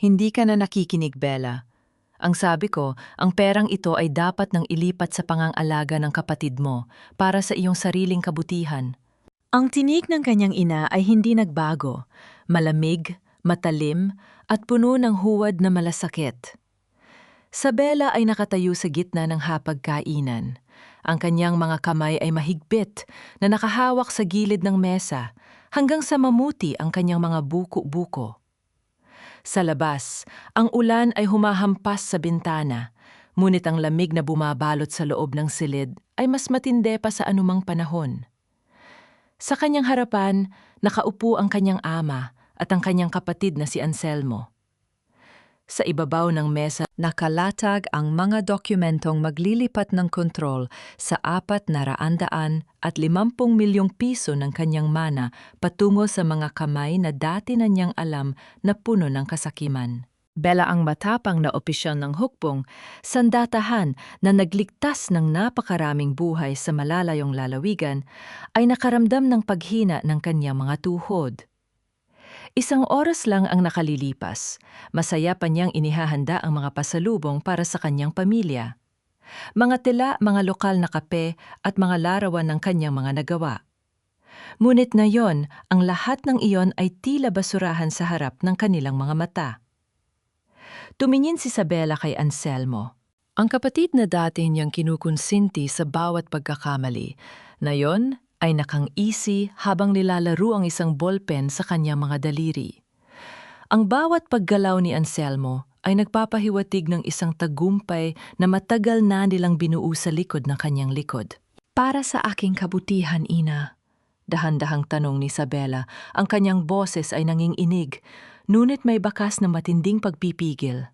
Hindi ka na nakikinig, Bella. Ang sabi ko, ang perang ito ay dapat nang ilipat sa pangangalaga ng kapatid mo para sa iyong sariling kabutihan. Ang tinig ng kanyang ina ay hindi nagbago. Malamig, matalim, at puno ng huwad na malasakit. Sa Bella ay nakatayo sa gitna ng hapagkainan. Ang kanyang mga kamay ay mahigpit na nakahawak sa gilid ng mesa hanggang sa mamuti ang kanyang mga buko-buko. Sa labas, ang ulan ay humahampas sa bintana, ngunit ang lamig na bumabalot sa loob ng silid ay mas matindi pa sa anumang panahon. Sa kanyang harapan, nakaupo ang kanyang ama at ang kanyang kapatid na si Anselmo. Sa ibabaw ng mesa, nakalatag ang mga dokumentong maglilipat ng kontrol sa 450 milyong piso ng kanyang mana patungo sa mga kamay na dati na niyang alam na puno ng kasakiman. Bella ang matapang na opisyal ng hukbong, sandatahan na nagligtas ng napakaraming buhay sa malalayong lalawigan, ay nakaramdam ng paghina ng kanyang mga tuhod. Isang oras lang ang nakalilipas. Masaya pa niyang inihahanda ang mga pasalubong para sa kanyang pamilya. Mga tela, mga lokal na kape at mga larawan ng kanyang mga nagawa. Ngunit ngayon, ang lahat ng iyon ay tila basurahan sa harap ng kanilang mga mata. Tumingin si Isabela kay Anselmo. Ang kapatid na dati niyang kinukonsinti sa bawat pagkakamali, na yon ay nakang-isi habang nilalaro ang isang ballpen sa kanyang mga daliri. Ang bawat paggalaw ni Anselmo ay nagpapahiwatig ng isang tagumpay na matagal na nilang binuo sa likod ng kanyang likod. Para sa aking kabutihan, ina, dahan-dahang tanong ni Isabela, ang kanyang boses ay nanginginig, ngunit may bakas na matinding pagpipigil.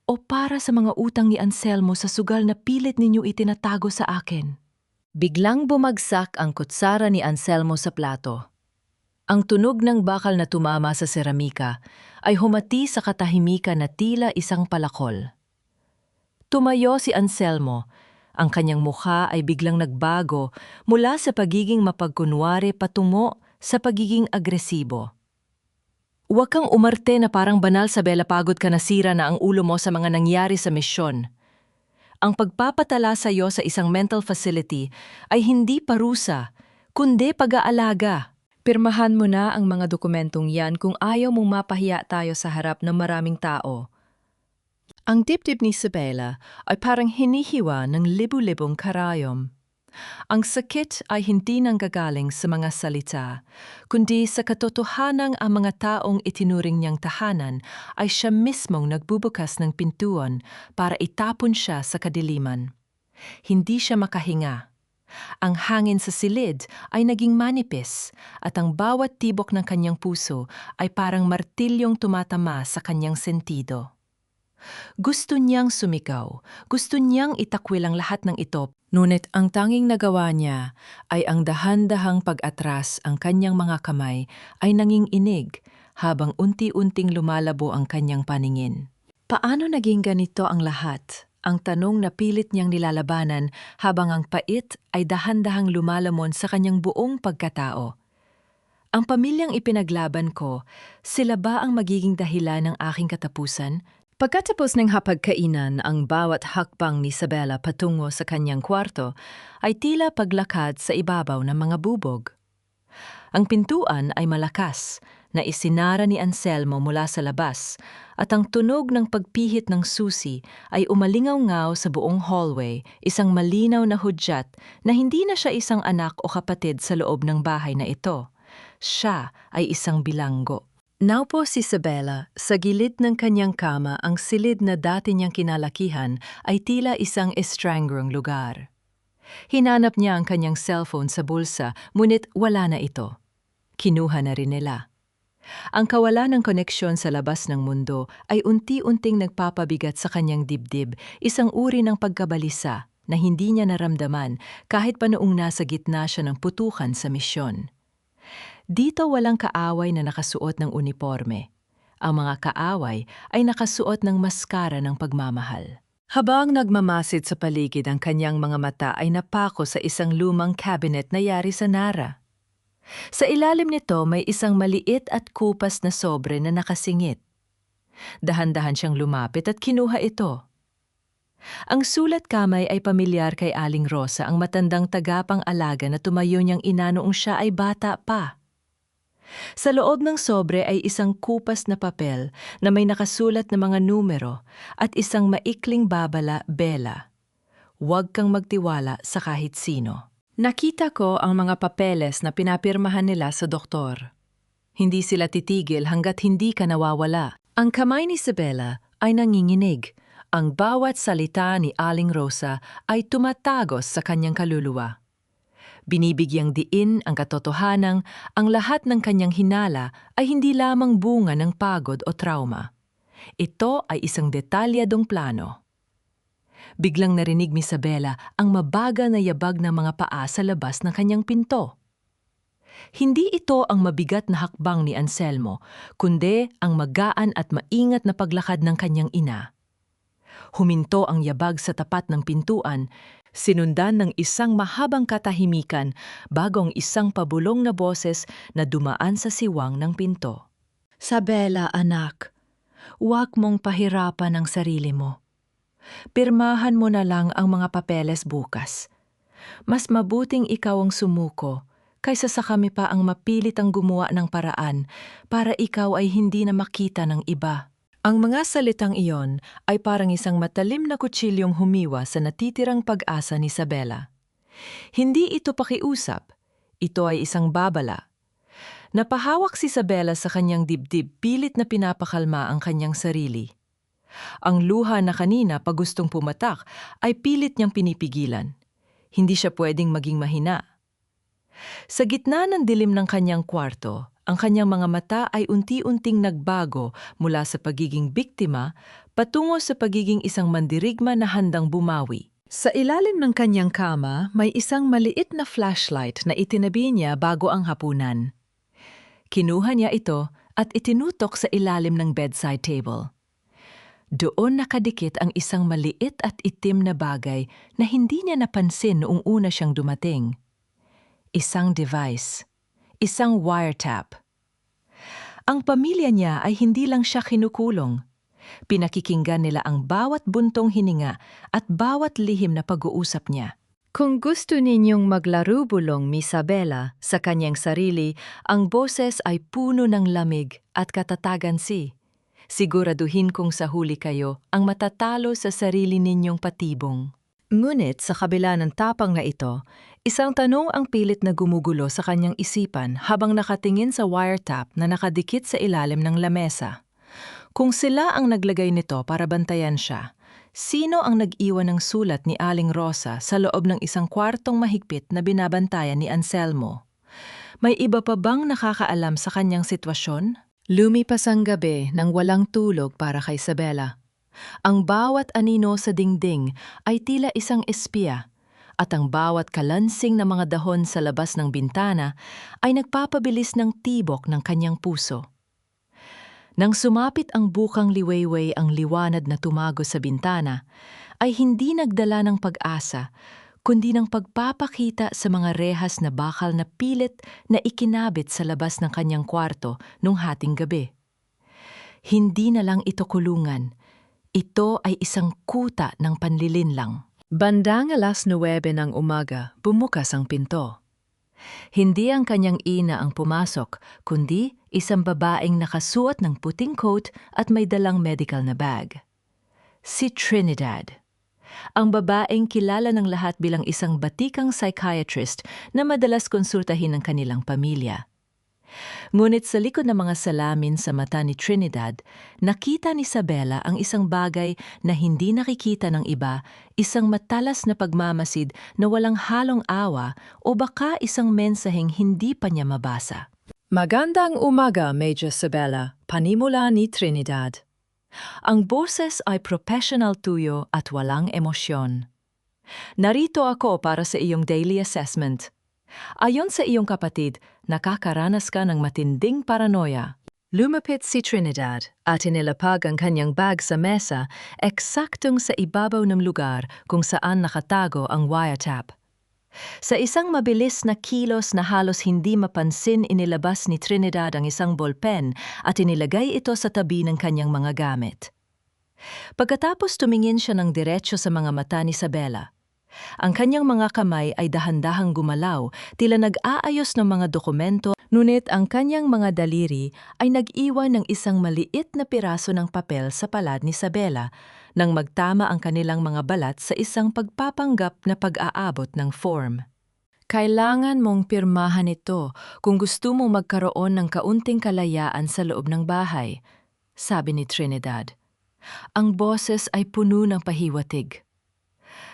O para sa mga utang ni Anselmo sa sugal na pilit ninyo itinatago sa akin? Biglang bumagsak ang kutsara ni Anselmo sa plato. Ang tunog ng bakal na tumama sa seramika ay humati sa katahimikan na tila isang palakol. Tumayo si Anselmo. Ang kanyang mukha ay biglang nagbago mula sa pagiging mapagkunwari patungo sa pagiging agresibo. Huwag kang umarte na parang banal sa Bella, pagod ka, nasira na ang ulo mo sa mga nangyari sa misyon. Ang pagpapatala sa iyo sa isang mental facility ay hindi parusa, kundi pag-aalaga. Pirmahan mo na ang mga dokumentong yan kung ayaw mong mapahiya tayo sa harap ng maraming tao. Ang dibdib ni Isabela ay parang hinihiwa ng libu-libong karayom. Ang sakit ay hindi nanggagaling sa mga salita, kundi sa katotohanang ang mga taong itinuring niyang tahanan ay siya mismong nagbubukas ng pintuan para itapon siya sa kadiliman. Hindi siya makahinga. Ang hangin sa silid ay naging manipis at ang bawat tibok ng kanyang puso ay parang martilyong tumatama sa kanyang sentido. Gusto niyang sumigaw, gusto niyang itakwil ang lahat ng ito, ngunit ang tanging nagawa niya ay ang dahan-dahang pag-atras ang kanyang mga kamay ay nanginginig habang unti-unting lumalabo ang kanyang paningin. Paano naging ganito ang lahat? Ang tanong na pilit niyang nilalabanan habang ang pait ay dahan-dahang lumalamon sa kanyang buong pagkatao. Ang pamilyang ipinaglaban ko, sila ba ang magiging dahilan ng aking katapusan? Pagkatapos ng hapagkainan, ang bawat hakbang ni Isabela patungo sa kanyang kwarto ay tila paglakad sa ibabaw ng mga bubog. Ang pintuan ay malakas na isinara ni Anselmo mula sa labas at ang tunog ng pagpihit ng susi ay umalingaw-ngaw sa buong hallway, isang malinaw na hudyat na hindi na siya isang anak o kapatid sa loob ng bahay na ito. Siya ay isang bilanggo. Naupo si Isabela sa gilid ng kanyang kama, ang silid na dati niyang kinalakihan ay tila isang estrangrong lugar. Hinanap niya ang kanyang cellphone sa bulsa, ngunit wala na ito. Kinuha na rin nila. Ang kawalan ng koneksyon sa labas ng mundo ay unti-unting nagpapabigat sa kanyang dibdib, isang uri ng pagkabalisa na hindi niya naramdaman kahit pa noong nasa gitna siya ng putukan sa misyon. Dito walang kaaway na nakasuot ng uniforme. Ang mga kaaway ay nakasuot ng maskara ng pagmamahal. Habang nagmamasid sa paligid, ang kanyang mga mata ay napako sa isang lumang cabinet na yari sa Nara. Sa ilalim nito may isang maliit at kupas na sobre na nakasingit. Dahan-dahan siyang lumapit at kinuha ito. Ang sulat kamay ay pamilyar kay Aling Rosa, ang matandang tagapang-alaga na tumayo niyang ina noong siya ay bata pa. Sa loob ng sobre ay isang kupas na papel na may nakasulat na mga numero at isang maikling babala, Bella. Huwag kang magtiwala sa kahit sino. Nakita ko ang mga papeles na pinapirmahan nila sa doktor. Hindi sila titigil hanggat hindi ka nawawala. Ang kamay ni Isabela ay nanginginig. Ang bawat salita ni Aling Rosa ay tumatagos sa kanyang kaluluwa. Binibigyang diin ang katotohanang ang lahat ng kanyang hinala ay hindi lamang bunga ng pagod o trauma. Ito ay isang detalyadong plano. Biglang narinig ni Isabela ang mabagal na yabag ng mga paa sa labas ng kanyang pinto. Hindi ito ang mabigat na hakbang ni Anselmo, kundi ang magaan at maingat na paglakad ng kanyang ina. Huminto ang yabag sa tapat ng pintuan, sinundan ng isang mahabang katahimikan bago ang isang pabulong na boses na dumaan sa siwang ng pinto. Isabela, anak, huwag mong pahirapan ang sarili mo. Pirmahan mo na lang ang mga papeles bukas. Mas mabuting ikaw ang sumuko kaysa sa kami pa ang mapilit ang gumawa ng paraan para ikaw ay hindi na makita ng iba. Ang mga salitang iyon ay parang isang matalim na kutsilyong humiwa sa natitirang pag-asa ni Isabela. Hindi ito pakiusap, ito ay isang babala. Napahawak si Isabela sa kanyang dibdib, pilit na pinapakalma ang kanyang sarili. Ang luha na kanina pag gustong pumatak ay pilit niyang pinipigilan. Hindi siya pwedeng maging mahina. Sa gitna ng dilim ng kanyang kwarto, ang kanyang mga mata ay unti-unting nagbago mula sa pagiging biktima patungo sa pagiging isang mandirigma na handang bumawi. Sa ilalim ng kanyang kama, may isang maliit na flashlight na itinabi niya bago ang hapunan. Kinuha niya ito at itinutok sa ilalim ng bedside table. Doon nakadikit ang isang maliit at itim na bagay na hindi niya napansin noong una siyang dumating. Isang device. Isang wiretap. Ang pamilya niya ay hindi lang siya kinukulong. Pinakikinggan nila ang bawat buntong hininga at bawat lihim na pag-uusap niya. Kung gusto ninyong maglaro-bulong, Miss Isabela, sa kanyang sarili, ang boses ay puno ng lamig at katatagan Siguraduhin kong sa huli kayo ang matatalo sa sarili ninyong patibong. Ngunit sa kabila ng tapang na ito, isang tanong ang pilit na gumugulo sa kanyang isipan habang nakatingin sa wiretap na nakadikit sa ilalim ng lamesa. Kung sila ang naglagay nito para bantayan siya, sino ang nag-iwan ng sulat ni Aling Rosa sa loob ng isang kwartong mahigpit na binabantayan ni Anselmo? May iba pa bang nakakaalam sa kanyang sitwasyon? Lumipas ang gabi nang walang tulog para kay Isabela. Ang bawat anino sa dingding ay tila isang espiya, at ang bawat kalansing na mga dahon sa labas ng bintana ay nagpapabilis ng tibok ng kanyang puso. Nang sumapit ang bukang liwayway ang liwanag na tumago sa bintana, ay hindi nagdala ng pag-asa, kundi ng pagpapakita sa mga rehas na bakal na pilit na ikinabit sa labas ng kanyang kwarto nung hating gabi. Hindi na lang ito kulungan. Ito ay isang kuta ng panlilinlang. Bandang 9:00 ng umaga, bumukas ang pinto. Hindi ang kanyang ina ang pumasok, kundi isang babaeng nakasuot ng puting coat at may dalang medical na bag. Si Trinidad. Ang babaeng kilala ng lahat bilang isang batikang psychiatrist na madalas konsultahin ng kanilang pamilya. Ngunit sa likod ng mga salamin sa mata ni Trinidad, nakita ni Isabela ang isang bagay na hindi nakikita ng iba, isang matalas na pagmamasid na walang halong awa o baka isang mensaheng hindi pa niya mabasa. Magandang umaga, Major Isabela, panimula ni Trinidad. Ang boses ay professional tuyo at walang emosyon. Narito ako para sa iyong daily assessment. Ayon sa iyong kapatid, nakakaranas ka ng matinding paranoia. Lumapit si Trinidad at inilapag ang kanyang bag sa mesa eksaktong sa ibabaw ng lugar kung saan nakatago ang wiretap. Sa isang mabilis na kilos na halos hindi mapansin, inilabas ni Trinidad ang isang ballpen at inilagay ito sa tabi ng kanyang mga gamit. Pagkatapos tumingin siya ng diretsyo sa mga mata ni Isabela. Ang kanyang mga kamay ay dahan-dahang gumalaw, tila nag-aayos ng mga dokumento, ngunit ang kanyang mga daliri ay nag-iwan ng isang maliit na piraso ng papel sa palad ni Isabela nang magtama ang kanilang mga balat sa isang pagpapanggap na pag-aabot ng form. Kailangan mong pirmahan ito kung gusto mong magkaroon ng kaunting kalayaan sa loob ng bahay, sabi ni Trinidad. Ang boses ay puno ng pahiwatig.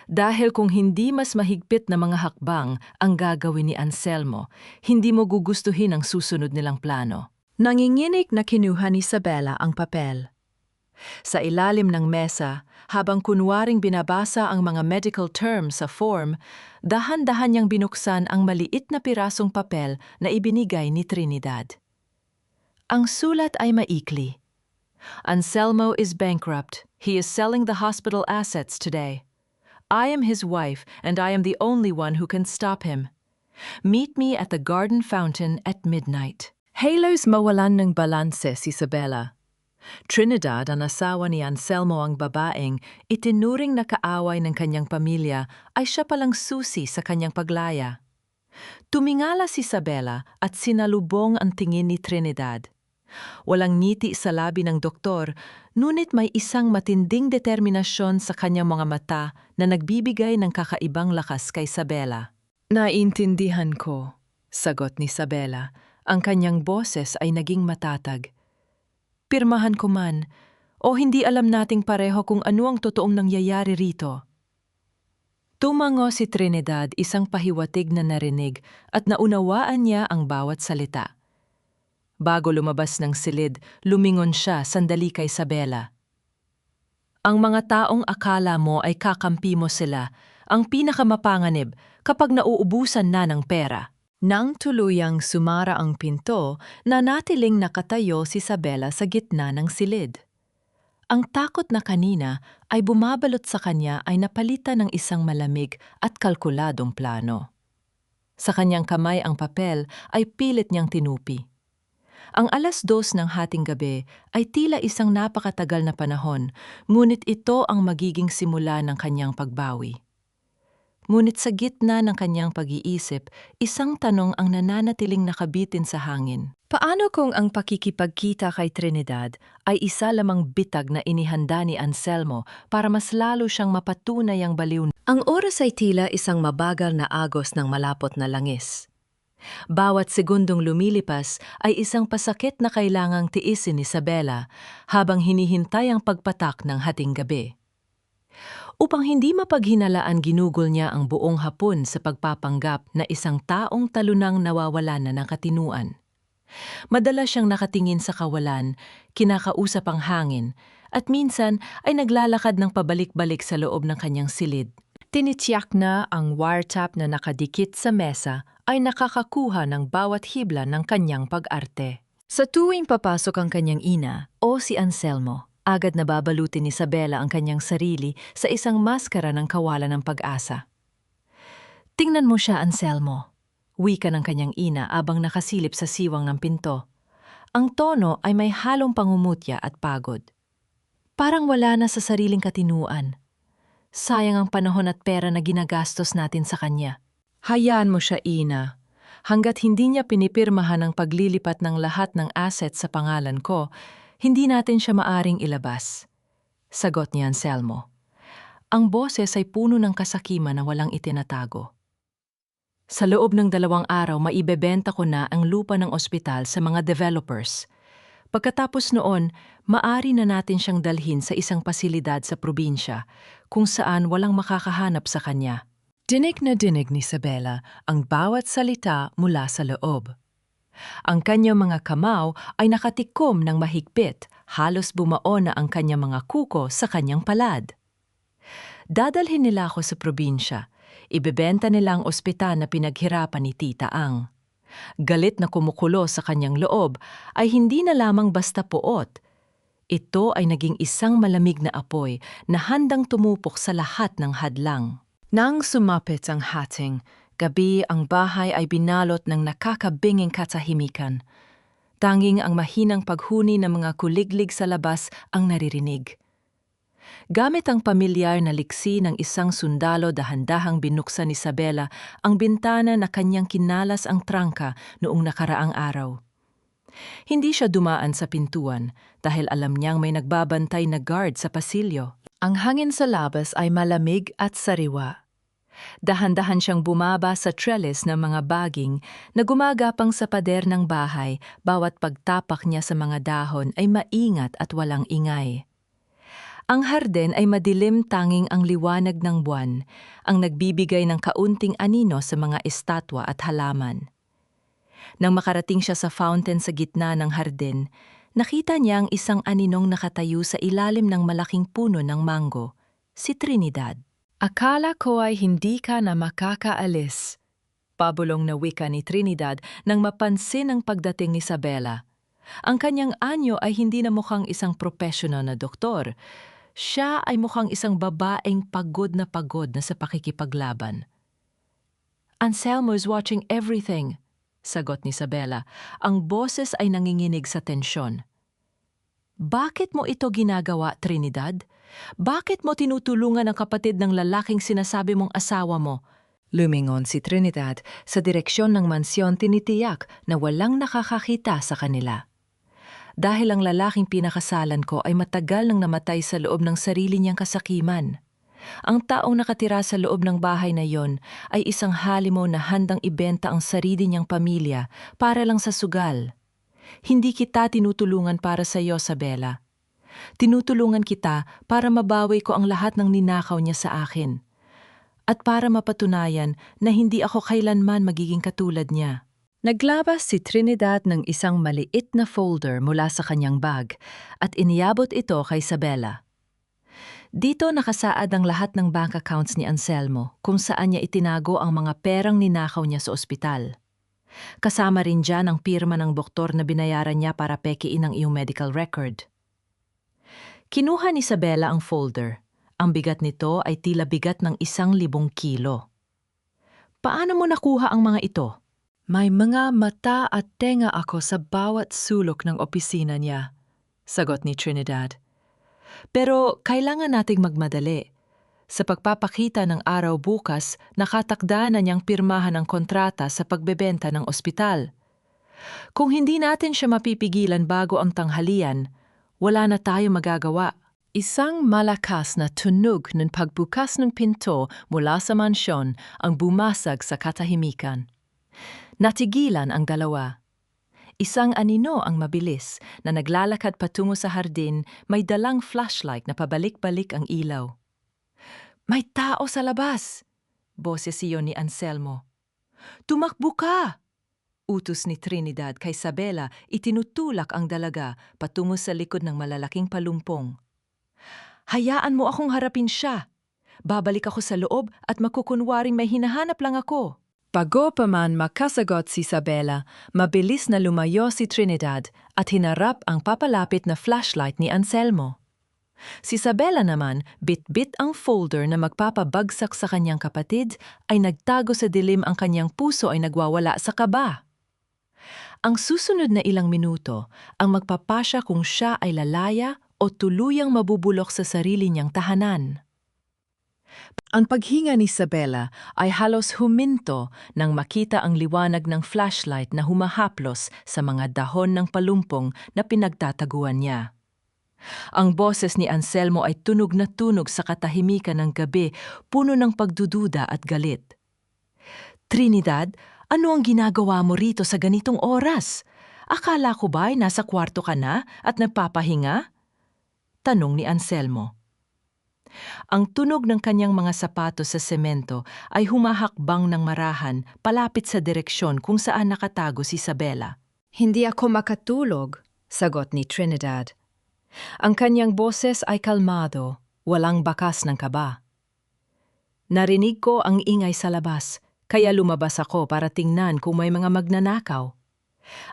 Dahil kung hindi mas mahigpit na mga hakbang ang gagawin ni Anselmo, hindi mo gugustuhin ang susunod nilang plano. Nanginginig na kinuha ni Isabela ang papel. Sa ilalim ng mesa, habang kunwaring binabasa ang mga medical terms sa form, dahan-dahan niyang binuksan ang maliit na pirasong papel na ibinigay ni Trinidad. Ang sulat ay maikli. Anselmo is bankrupt. He is selling the hospital assets today. I am his wife, and I am the only one who can stop him. Meet me at the garden fountain at midnight. Halos mawalan ng balanse si Isabela. Trinidad, ang asawa ni Anselmo ang babaeng, itinuring na kaaway ng kanyang pamilya, ay siya palang susi sa kanyang paglaya. Tumingala si Isabela at sinalubong ang tingin ni Trinidad. Walang ngiti sa labi ng doktor, ngunit may isang matinding determinasyon sa kanyang mga mata na nagbibigay ng kakaibang lakas kay Isabela. Naintindihan ko, sagot ni Isabela. Ang kanyang boses ay naging matatag. Pirmahan ko man, o hindi alam nating pareho kung ano ang totoong nangyayari rito. Tumango si Trinidad, isang pahiwatig na narinig at naunawaan niya ang bawat salita. Bago lumabas ng silid, lumingon siya sandali kay Isabela. Ang mga taong akala mo ay kakampi mo sila, ang pinakamapanganib kapag nauubusan na ng pera. Nang tuluyang sumara ang pinto, nanatiling nakatayo si Isabela sa gitna ng silid. Ang takot na kanina ay bumabalot sa kanya ay napalitan ng isang malamig at kalkuladong plano. Sa kanyang kamay ang papel ay pilit niyang tinupi. Ang 2:00 ng hating gabi ay tila isang napakatagal na panahon, ngunit ito ang magiging simula ng kanyang pagbawi. Ngunit sa gitna ng kanyang pag-iisip, isang tanong ang nananatiling nakabitin sa hangin. Paano kung ang pakikipagkita kay Trinidad ay isa lamang bitag na inihanda ni Anselmo para mas lalo siyang mapatunay ang baliw? Ang oras ay tila isang mabagal na agos ng malapot na langis. Bawat segundong lumilipas ay isang pasakit na kailangang tiisin ni Isabela habang hinihintay ang pagpatak ng hating gabi. Upang hindi mapaghinalaan, ginugol niya ang buong hapon sa pagpapanggap na isang taong talunang nawawalan na ng katinuan. Madalas siyang nakatingin sa kawalan, kinakausap ang hangin, at minsan ay naglalakad ng pabalik-balik sa loob ng kanyang silid. Tinitiyak na ang wiretap na nakadikit sa mesa ay nakakakuha ng bawat hibla ng kanyang pag-arte. Sa tuwing papasok ang kanyang ina o si Anselmo, agad na babalutin ni Isabela ang kanyang sarili sa isang maskara ng kawalan ng pag-asa. Tingnan mo siya, Anselmo, wika ng kanyang ina abang nakasilip sa siwang ng pinto. Ang tono ay may halong pangumutya at pagod. Parang wala na sa sariling katinuan. Sayang ang panahon at pera na ginagastos natin sa kanya. Hayaan mo siya, ina. Hanggat hindi niya pinipirmahan ang paglilipat ng lahat ng assets sa pangalan ko, hindi natin siya maaring ilabas. Sagot ni Anselmo. Ang boses ay puno ng kasakiman na walang itinatago. Sa loob ng 2 araw, maibebenta ko na ang lupa ng ospital sa mga developers. Pagkatapos noon, maari na natin siyang dalhin sa isang pasilidad sa probinsya kung saan walang makakahanap sa kanya. Dinig na dinig ni Isabela ang bawat salita mula sa loob. Ang kanyang mga kamao ay nakatikom ng mahigpit, halos bumaon na ang kanyang mga kuko sa kanyang palad. Dadalhin nila ako sa probinsya. Ibebenta nila ang ospital na pinaghirapan ni Tita Ang. Galit na kumukulo sa kanyang loob ay hindi na lamang basta puot. Ito ay naging isang malamig na apoy na handang tumupok sa lahat ng hadlang. Nang sumapit ang hating, Gabi ang bahay ay binalot ng nakakabinging katahimikan. Tanging ang mahinang paghuni ng mga kuliglig sa labas ang naririnig. Gamit ang pamilyar na liksi ng isang sundalo, dahan-dahang binuksan ni Isabela ang bintana na kanyang kinalas ang trangka noong nakaraang araw. Hindi siya dumaan sa pintuan dahil alam niyang may nagbabantay na guard sa pasilyo. Ang hangin sa labas ay malamig at sariwa. Dahan-dahan siyang bumaba sa trellis ng mga baging na gumagapang sa pader ng bahay. Bawat pagtapak niya sa mga dahon ay maingat at walang ingay. Ang harden ay madilim, tanging ang liwanag ng buwan ang nagbibigay ng kaunting anino sa mga estatwa at halaman. Nang makarating siya sa fountain sa gitna ng harden, nakita niya ang isang aninong nakatayo sa ilalim ng malaking puno ng mango, si Trinidad. "Akala ko ay hindi ka na makakaalis," pabulong na wika ni Trinidad nang mapansin ang pagdating ni Isabela. Ang kanyang anyo ay hindi na mukhang isang professional na doktor. Siya ay mukhang isang babaeng pagod na sa pakikipaglaban. "Anselmo is watching everything," sagot ni Isabela. Ang boses ay nanginginig sa tensyon. "Bakit mo ito ginagawa, Trinidad? Bakit mo tinutulungan ang kapatid ng lalaking sinasabi mong asawa mo?" Lumingon si Trinidad sa direksyon ng mansyon, tinitiyak na walang nakakakita sa kanila. Dahil ang lalaking pinakasalan ko ay matagal nang namatay sa loob ng sarili niyang kasakiman. Ang taong nakatira sa loob ng bahay na yon ay isang halimo na handang ibenta ang sarili niyang pamilya para lang sa sugal. Hindi kita tinutulungan para sa iyo, Isabela. Tinutulungan kita para mabawi ko ang lahat ng ninakaw niya sa akin. At para mapatunayan na hindi ako kailanman magiging katulad niya. Naglabas si Trinidad ng isang maliit na folder mula sa kanyang bag at iniabot ito kay Isabela. Dito nakasaad ang lahat ng bank accounts ni Anselmo kung saan niya itinago ang mga perang ninakaw niya sa ospital. Kasama rin dyan ang pirma ng doktor na binayaran niya para pekiin ang iyong medical record. Kinuha ni Isabela ang folder. Ang bigat nito ay tila bigat ng 1,000 kilo. "Paano mo nakuha ang mga ito?" "May mga mata at tenga ako sa bawat sulok ng opisina niya," sagot ni Trinidad. "Pero kailangan nating magmadali. Sa pagpapakita ng araw bukas, nakatakda na niyang pirmahan ang kontrata sa pagbebenta ng ospital. Kung hindi natin siya mapipigilan bago ang tanghalian, wala na tayo magagawa." Isang malakas na tunog ng pagbukas ng pinto mula sa mansyon ang bumasag sa katahimikan. Natigilan ang dalawa. Isang anino ang mabilis na naglalakad patungo sa hardin, may dalang flashlight na pabalik-balik ang ilaw. "May tao sa labas!" boses iyon ni Anselmo. "Tumakbo ka!" utos ni Trinidad kay Isabela. Itinutulak ang dalaga patungo sa likod ng malalaking palumpong. "Hayaan mo akong harapin siya. Babalik ako sa loob at makukunwaring may hinahanap lang ako." Bago pa man makasagot si Isabela, mabilis na lumayo si Trinidad at hinarap ang papalapit na flashlight ni Anselmo. Si Isabela naman, bit-bit ang folder na magpapabagsak sa kanyang kapatid, ay nagtago sa dilim. Ang kanyang puso ay nagwawala sa kaba. Ang susunod na ilang minuto ang magpapasya kung siya ay lalaya o tuluyang mabubulok sa sarili niyang tahanan. Ang paghinga ni Isabela ay halos huminto nang makita ang liwanag ng flashlight na humahaplos sa mga dahon ng palumpong na pinagtataguan niya. Ang boses ni Anselmo ay tunog na tunog sa katahimikan ng gabi, puno ng pagdududa at galit. "Trinidad, ano ang ginagawa mo rito sa ganitong oras? Akala ko ba'y nasa kwarto ka na at nagpapahinga?" tanong ni Anselmo. Ang tunog ng kanyang mga sapatos sa semento ay humahakbang ng marahan palapit sa direksyon kung saan nakatago si Isabela. "Hindi ako makatulog," sagot ni Trinidad. Ang kanyang boses ay kalmado, walang bakas ng kaba. "Narinig ko ang ingay sa labas, kaya lumabas ako para tingnan kung may mga magnanakaw.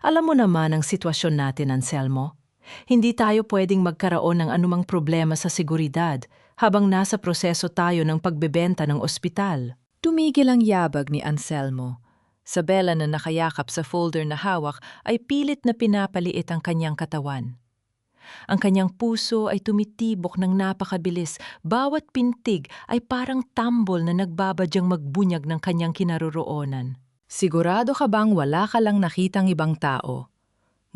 Alam mo naman ang sitwasyon natin, Anselmo. Hindi tayo pwedeng magkaroon ng anumang problema sa seguridad habang nasa proseso tayo ng pagbebenta ng ospital." Tumigil ang yabag ni Anselmo. Sabela na nakayakap sa folder na hawak ay pilit na pinapaliit ang kanyang katawan. Ang kanyang puso ay tumitibok ng napakabilis, bawat pintig ay parang tambol na nagbabadyang magbunyag ng kanyang kinaroroonan. Sigurado ka bang wala ka lang nakitang ibang tao?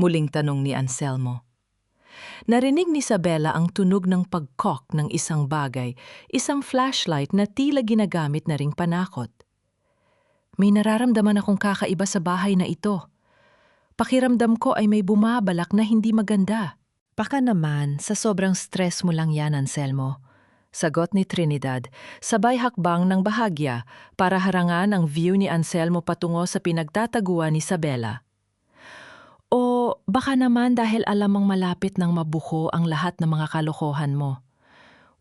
Muling tanong ni Anselmo. Narinig ni Isabela ang tunog ng pagkok ng isang bagay, isang flashlight na tila ginagamit na ring panakot. May nararamdaman akong kakaiba sa bahay na ito. Pakiramdam ko ay may bumabalak na hindi maganda. Baka naman, sa sobrang stress mo lang yan, Anselmo. Sagot ni Trinidad, sabay hakbang ng bahagya para harangan ang view ni Anselmo patungo sa pinagtataguan ni Isabela. O baka naman dahil alam mong malapit ng mabuko ang lahat ng mga kalokohan mo.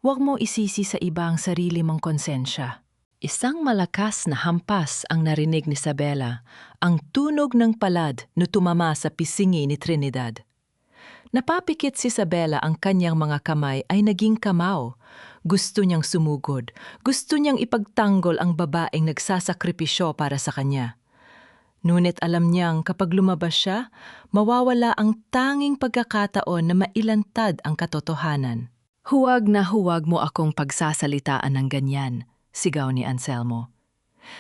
Huwag mo isisi sa iba ang sarili mong konsensya. Isang malakas na hampas ang narinig ni Isabela, ang tunog ng palad na tumama sa pisingi ni Trinidad. Napapikit si Isabela, ang kanyang mga kamay ay naging kamaw. Gusto niyang sumugod, gusto niyang ipagtanggol ang babaeng nagsasakripisyo para sa kanya. Ngunit alam niyang kapag lumabas siya, mawawala ang tanging pagkakataon na mailantad ang katotohanan. Huwag na huwag mo akong pagsasalitaan ng ganyan, sigaw ni Anselmo.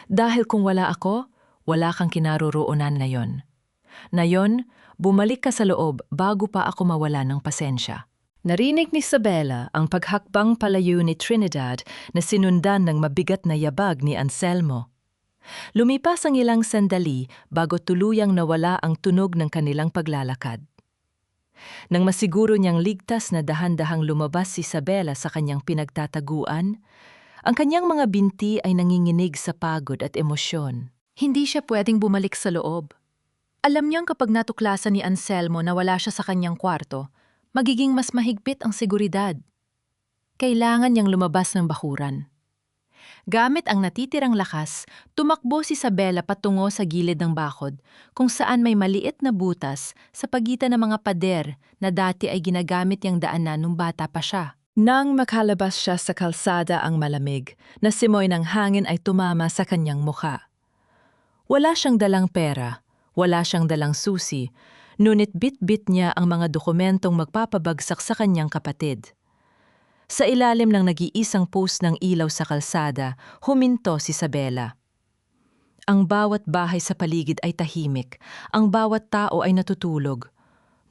Dahil kung wala ako, wala kang kinaroroonan ngayon. Nayon, bumalik ka sa loob bago pa ako mawala ng pasensya. Narinig ni Isabela ang paghakbang palayo ni Trinidad na sinundan ng mabigat na yabag ni Anselmo. Lumipas ang ilang sandali bago tuluyang nawala ang tunog ng kanilang paglalakad. Nang masiguro niyang ligtas na dahan-dahang lumabas si Isabela sa kanyang pinagtataguan, ang kanyang mga binti ay nanginginig sa pagod at emosyon. Hindi siya pwedeng bumalik sa loob. Alam niyang kapag natuklasan ni Anselmo na wala siya sa kanyang kwarto, magiging mas mahigpit ang seguridad. Kailangan niyang lumabas ng bakuran. Gamit ang natitirang lakas, tumakbo si Isabela patungo sa gilid ng bakod, kung saan may maliit na butas sa pagitan ng mga pader na dati ay ginagamit niyang daanan nung bata pa siya. Nang makalabas siya sa kalsada ang malamig, na simoy ng hangin ay tumama sa kanyang mukha. Wala siyang dalang pera, wala siyang dalang susi, ngunit bit-bit niya ang mga dokumentong magpapabagsak sa kanyang kapatid. Sa ilalim ng nag-iisang post ng ilaw sa kalsada, huminto si Isabela. Ang bawat bahay sa paligid ay tahimik, ang bawat tao ay natutulog,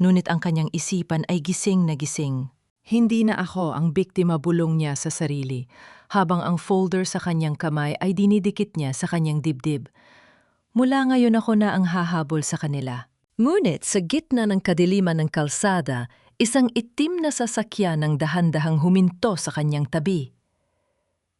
ngunit ang kanyang isipan ay gising na gising. Hindi na ako ang biktima, bulong niya sa sarili, habang ang folder sa kanyang kamay ay dinidikit niya sa kanyang dibdib. Mula ngayon ako na ang hahabol sa kanila. Ngunit sa gitna ng kadiliman ng kalsada, isang itim na sasakyan ng dahan-dahang huminto sa kanyang tabi.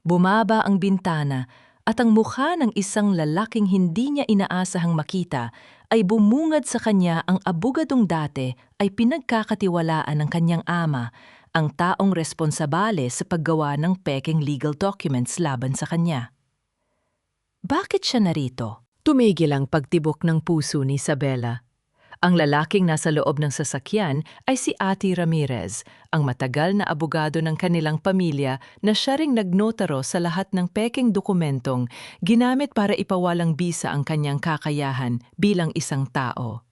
Bumaba ang bintana at ang mukha ng isang lalaking hindi niya inaasahang makita ay bumungad sa kanya. Ang abugadong dati ay pinagkakatiwalaan ng kanyang ama, ang taong responsabale sa paggawa ng pekeng legal documents laban sa kanya. Bakit siya narito? Tumigil ang pagtibok ng puso ni Isabela. Ang lalaking nasa loob ng sasakyan ay si Ate Ramirez, ang matagal na abogado ng kanilang pamilya na siya ring nagnotaro sa lahat ng pekeng dokumentong ginamit para ipawalang bisa ang kanyang kakayahan bilang isang tao.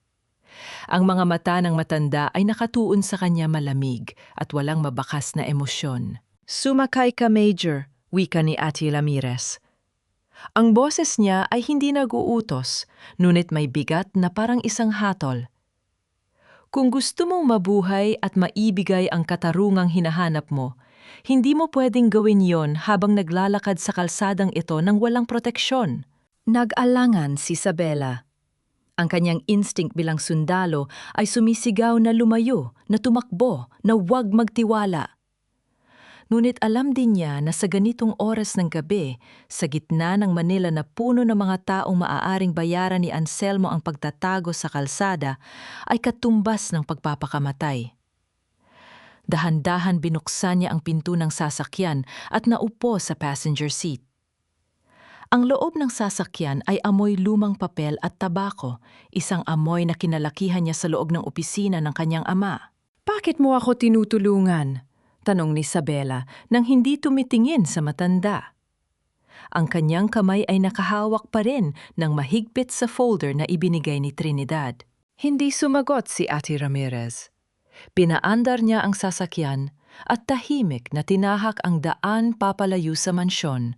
Ang mga mata ng matanda ay nakatuon sa kanya malamig at walang mabakas na emosyon. "Sumakay ka, Major," wika ni Ate Ramirez. Ang boses niya ay hindi nag-uutos, ngunit may bigat na parang isang hatol. Kung gusto mong mabuhay at maibigay ang katarungang hinahanap mo, hindi mo pwedeng gawin yon habang naglalakad sa kalsadang ito ng walang proteksyon. Nag-alangan si Isabela. Ang kanyang instinct bilang sundalo ay sumisigaw na lumayo, na tumakbo, na huwag magtiwala. Ngunit alam din niya na sa ganitong oras ng gabi, sa gitna ng Manila na puno ng mga taong maaaring bayaran ni Anselmo ang pagtatago sa kalsada, ay katumbas ng pagpapakamatay. Dahan-dahan binuksan niya ang pinto ng sasakyan at naupo sa passenger seat. Ang loob ng sasakyan ay amoy lumang papel at tabako, isang amoy na kinalakihan niya sa loob ng opisina ng kanyang ama. "Bakit mo ako tinutulungan?" tanong ni Isabela nang hindi tumitingin sa matanda. Ang kanyang kamay ay nakahawak pa rin ng mahigpit sa folder na ibinigay ni Trinidad. Hindi sumagot si Ate Ramirez. Pinaandar niya ang sasakyan at tahimik na tinahak ang daan papalayo sa mansyon.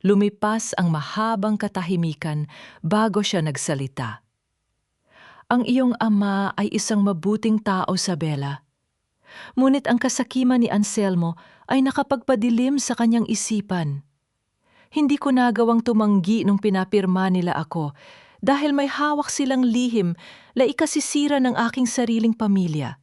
Lumipas ang mahabang katahimikan bago siya nagsalita. Ang iyong ama ay isang mabuting tao, Sabela. Ngunit ang kasakiman ni Anselmo ay nakapagpadilim sa kanyang isipan. Hindi ko nagawang tumanggi nung pinapirma nila ako dahil may hawak silang lihim na ikasisira ng aking sariling pamilya.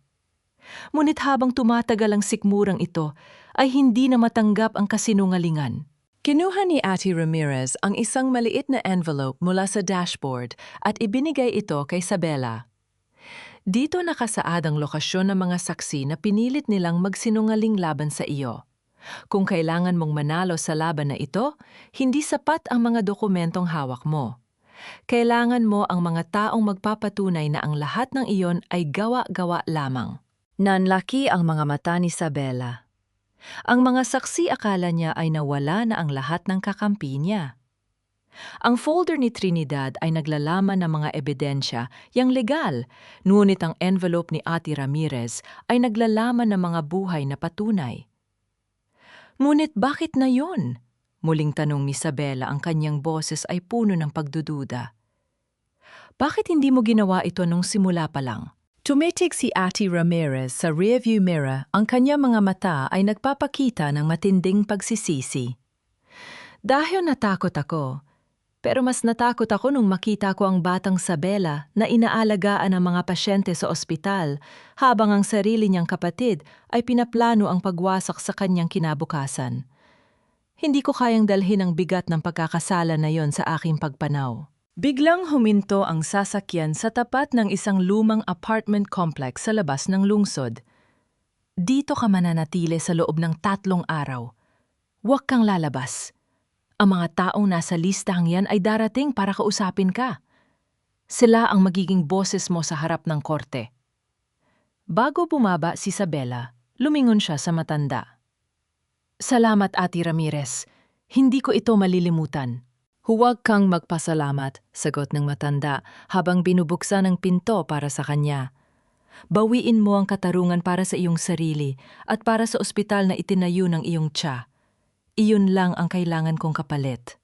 Ngunit habang tumatagal ang sikmurang ito, ay hindi na matanggap ang kasinungalingan. Kinuha ni Ate Ramirez ang isang maliit na envelope mula sa dashboard at ibinigay ito kay Sabela. Dito nakasaad ang lokasyon ng mga saksi na pinilit nilang magsinungaling laban sa iyo. Kung kailangan mong manalo sa laban na ito, hindi sapat ang mga dokumentong hawak mo. Kailangan mo ang mga taong magpapatunay na ang lahat ng iyon ay gawa-gawa lamang. Nanlaki ang mga mata ni Sabela. Ang mga saksi akala niya ay nawala na ang lahat ng kakampi niya. Ang folder ni Trinidad ay naglalaman ng mga ebidensya yang legal, ngunit ang envelope ni Ate Ramirez ay naglalaman ng mga buhay na patunay. Ngunit bakit na yon? Muling tanong ni Sabela, ang kanyang boses ay puno ng pagdududa. Bakit hindi mo ginawa ito nung simula pa lang? Tumitig si Ate Ramirez sa rearview mirror, ang kanyang mga mata ay nagpapakita ng matinding pagsisisi. Dahil natakot ako, pero mas natakot ako nung makita ko ang batang Sabela na inaalagaan ng mga pasyente sa ospital habang ang sarili niyang kapatid ay pinaplano ang pagwasak sa kanyang kinabukasan. Hindi ko kayang dalhin ang bigat ng pagkakasala na yon sa aking pagpanaw. Biglang huminto ang sasakyan sa tapat ng isang lumang apartment complex sa labas ng lungsod. Dito ka mananatili sa loob ng 3 araw. Huwag kang lalabas. Ang mga taong nasa listahang yan ay darating para kausapin ka. Sila ang magiging boses mo sa harap ng korte. Bago bumaba si Sabela, lumingon siya sa matanda. Salamat, Ate Ramirez. Hindi ko ito malilimutan. Huwag kang magpasalamat, sagot ng matanda habang binubuksan ang pinto para sa kanya. Bawiin mo ang katarungan para sa iyong sarili at para sa ospital na itinayo ng iyong tiya. Iyon lang ang kailangan kong kapalit.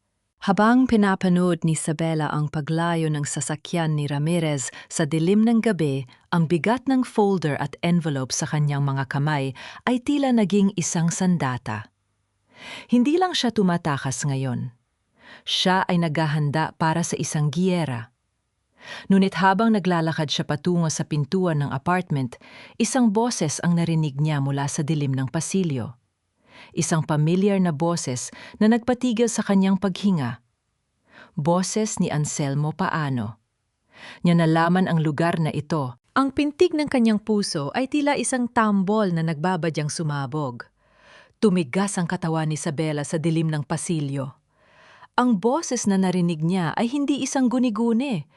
Habang pinapanood ni Sabela ang paglayo ng sasakyan ni Ramirez sa dilim ng gabi, ang bigat ng folder at envelope sa kanyang mga kamay ay tila naging isang sandata. Hindi lang siya tumatakas ngayon. Siya ay naghahanda para sa isang giyera. Ngunit habang naglalakad siya patungo sa pintuan ng apartment, isang boses ang narinig niya mula sa dilim ng pasilyo. Isang pamilyar na boses na nagpatigil sa kanyang paghinga. Boses ni Anselmo Paano. Niya nalaman ang lugar na ito. Ang pintig ng kanyang puso ay tila isang tambol na nagbabadyang sumabog. Tumigas ang katawan ni Sabela sa dilim ng pasilyo. Ang boses na narinig niya ay hindi isang guni-guni.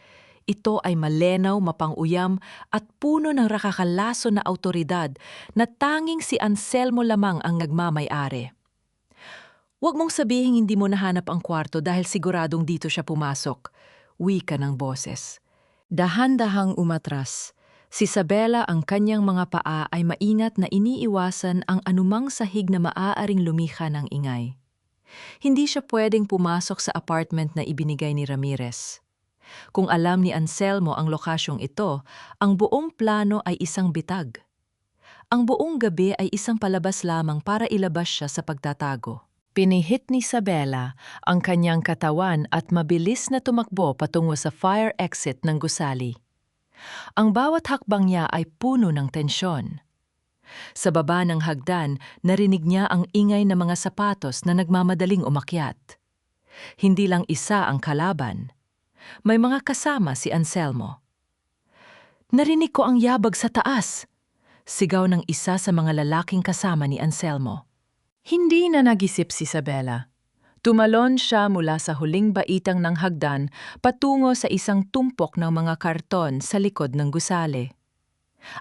Ito ay malenaw, mapanguyam at puno ng rakakalaso na awtoridad na tanging si Anselmo lamang ang nagmamay-ari. Huwag mong sabihing hindi mo nahanap ang kwarto dahil siguradong dito siya pumasok, wika ng boses. Dahan-dahang umatras. Si Sabela ang kanyang mga paa ay maingat na iniiwasan ang anumang sahig na maaaring lumikha ng ingay. Hindi siya pwedeng pumasok sa apartment na ibinigay ni Ramirez. Kung alam ni Anselmo ang lokasyong ito, ang buong plano ay isang bitag. Ang buong gabi ay isang palabas lamang para ilabas siya sa pagtatago. Pinihit ni Sabela ang kanyang katawan at mabilis na tumakbo patungo sa fire exit ng gusali. Ang bawat hakbang niya ay puno ng tensyon. Sa baba ng hagdan, narinig niya ang ingay ng mga sapatos na nagmamadaling umakyat. Hindi lang isa ang kalaban. May mga kasama si Anselmo. Narinig ko ang yabag sa taas, sigaw ng isa sa mga lalaking kasama ni Anselmo. Hindi na nag-isip si Sabela. Tumalon siya mula sa huling baitang ng hagdan patungo sa isang tumpok ng mga karton sa likod ng gusali.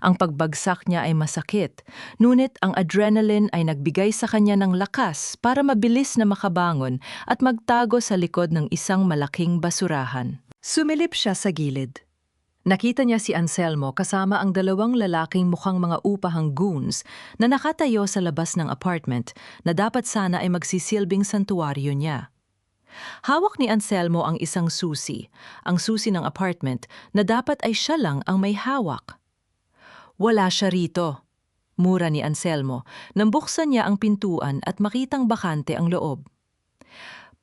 Ang pagbagsak niya ay masakit, ngunit ang adrenaline ay nagbigay sa kanya ng lakas para mabilis na makabangon at magtago sa likod ng isang malaking basurahan. Sumilip siya sa gilid. Nakita niya si Anselmo kasama ang dalawang lalaking mukhang mga upahang goons na nakatayo sa labas ng apartment na dapat sana ay magsisilbing santuwaryo niya. Hawak ni Anselmo ang isang susi, ang susi ng apartment na dapat ay siya lang ang may hawak. Wala siya rito. Mura ni Anselmo nang buksan niya ang pintuan at makitang bakante ang loob.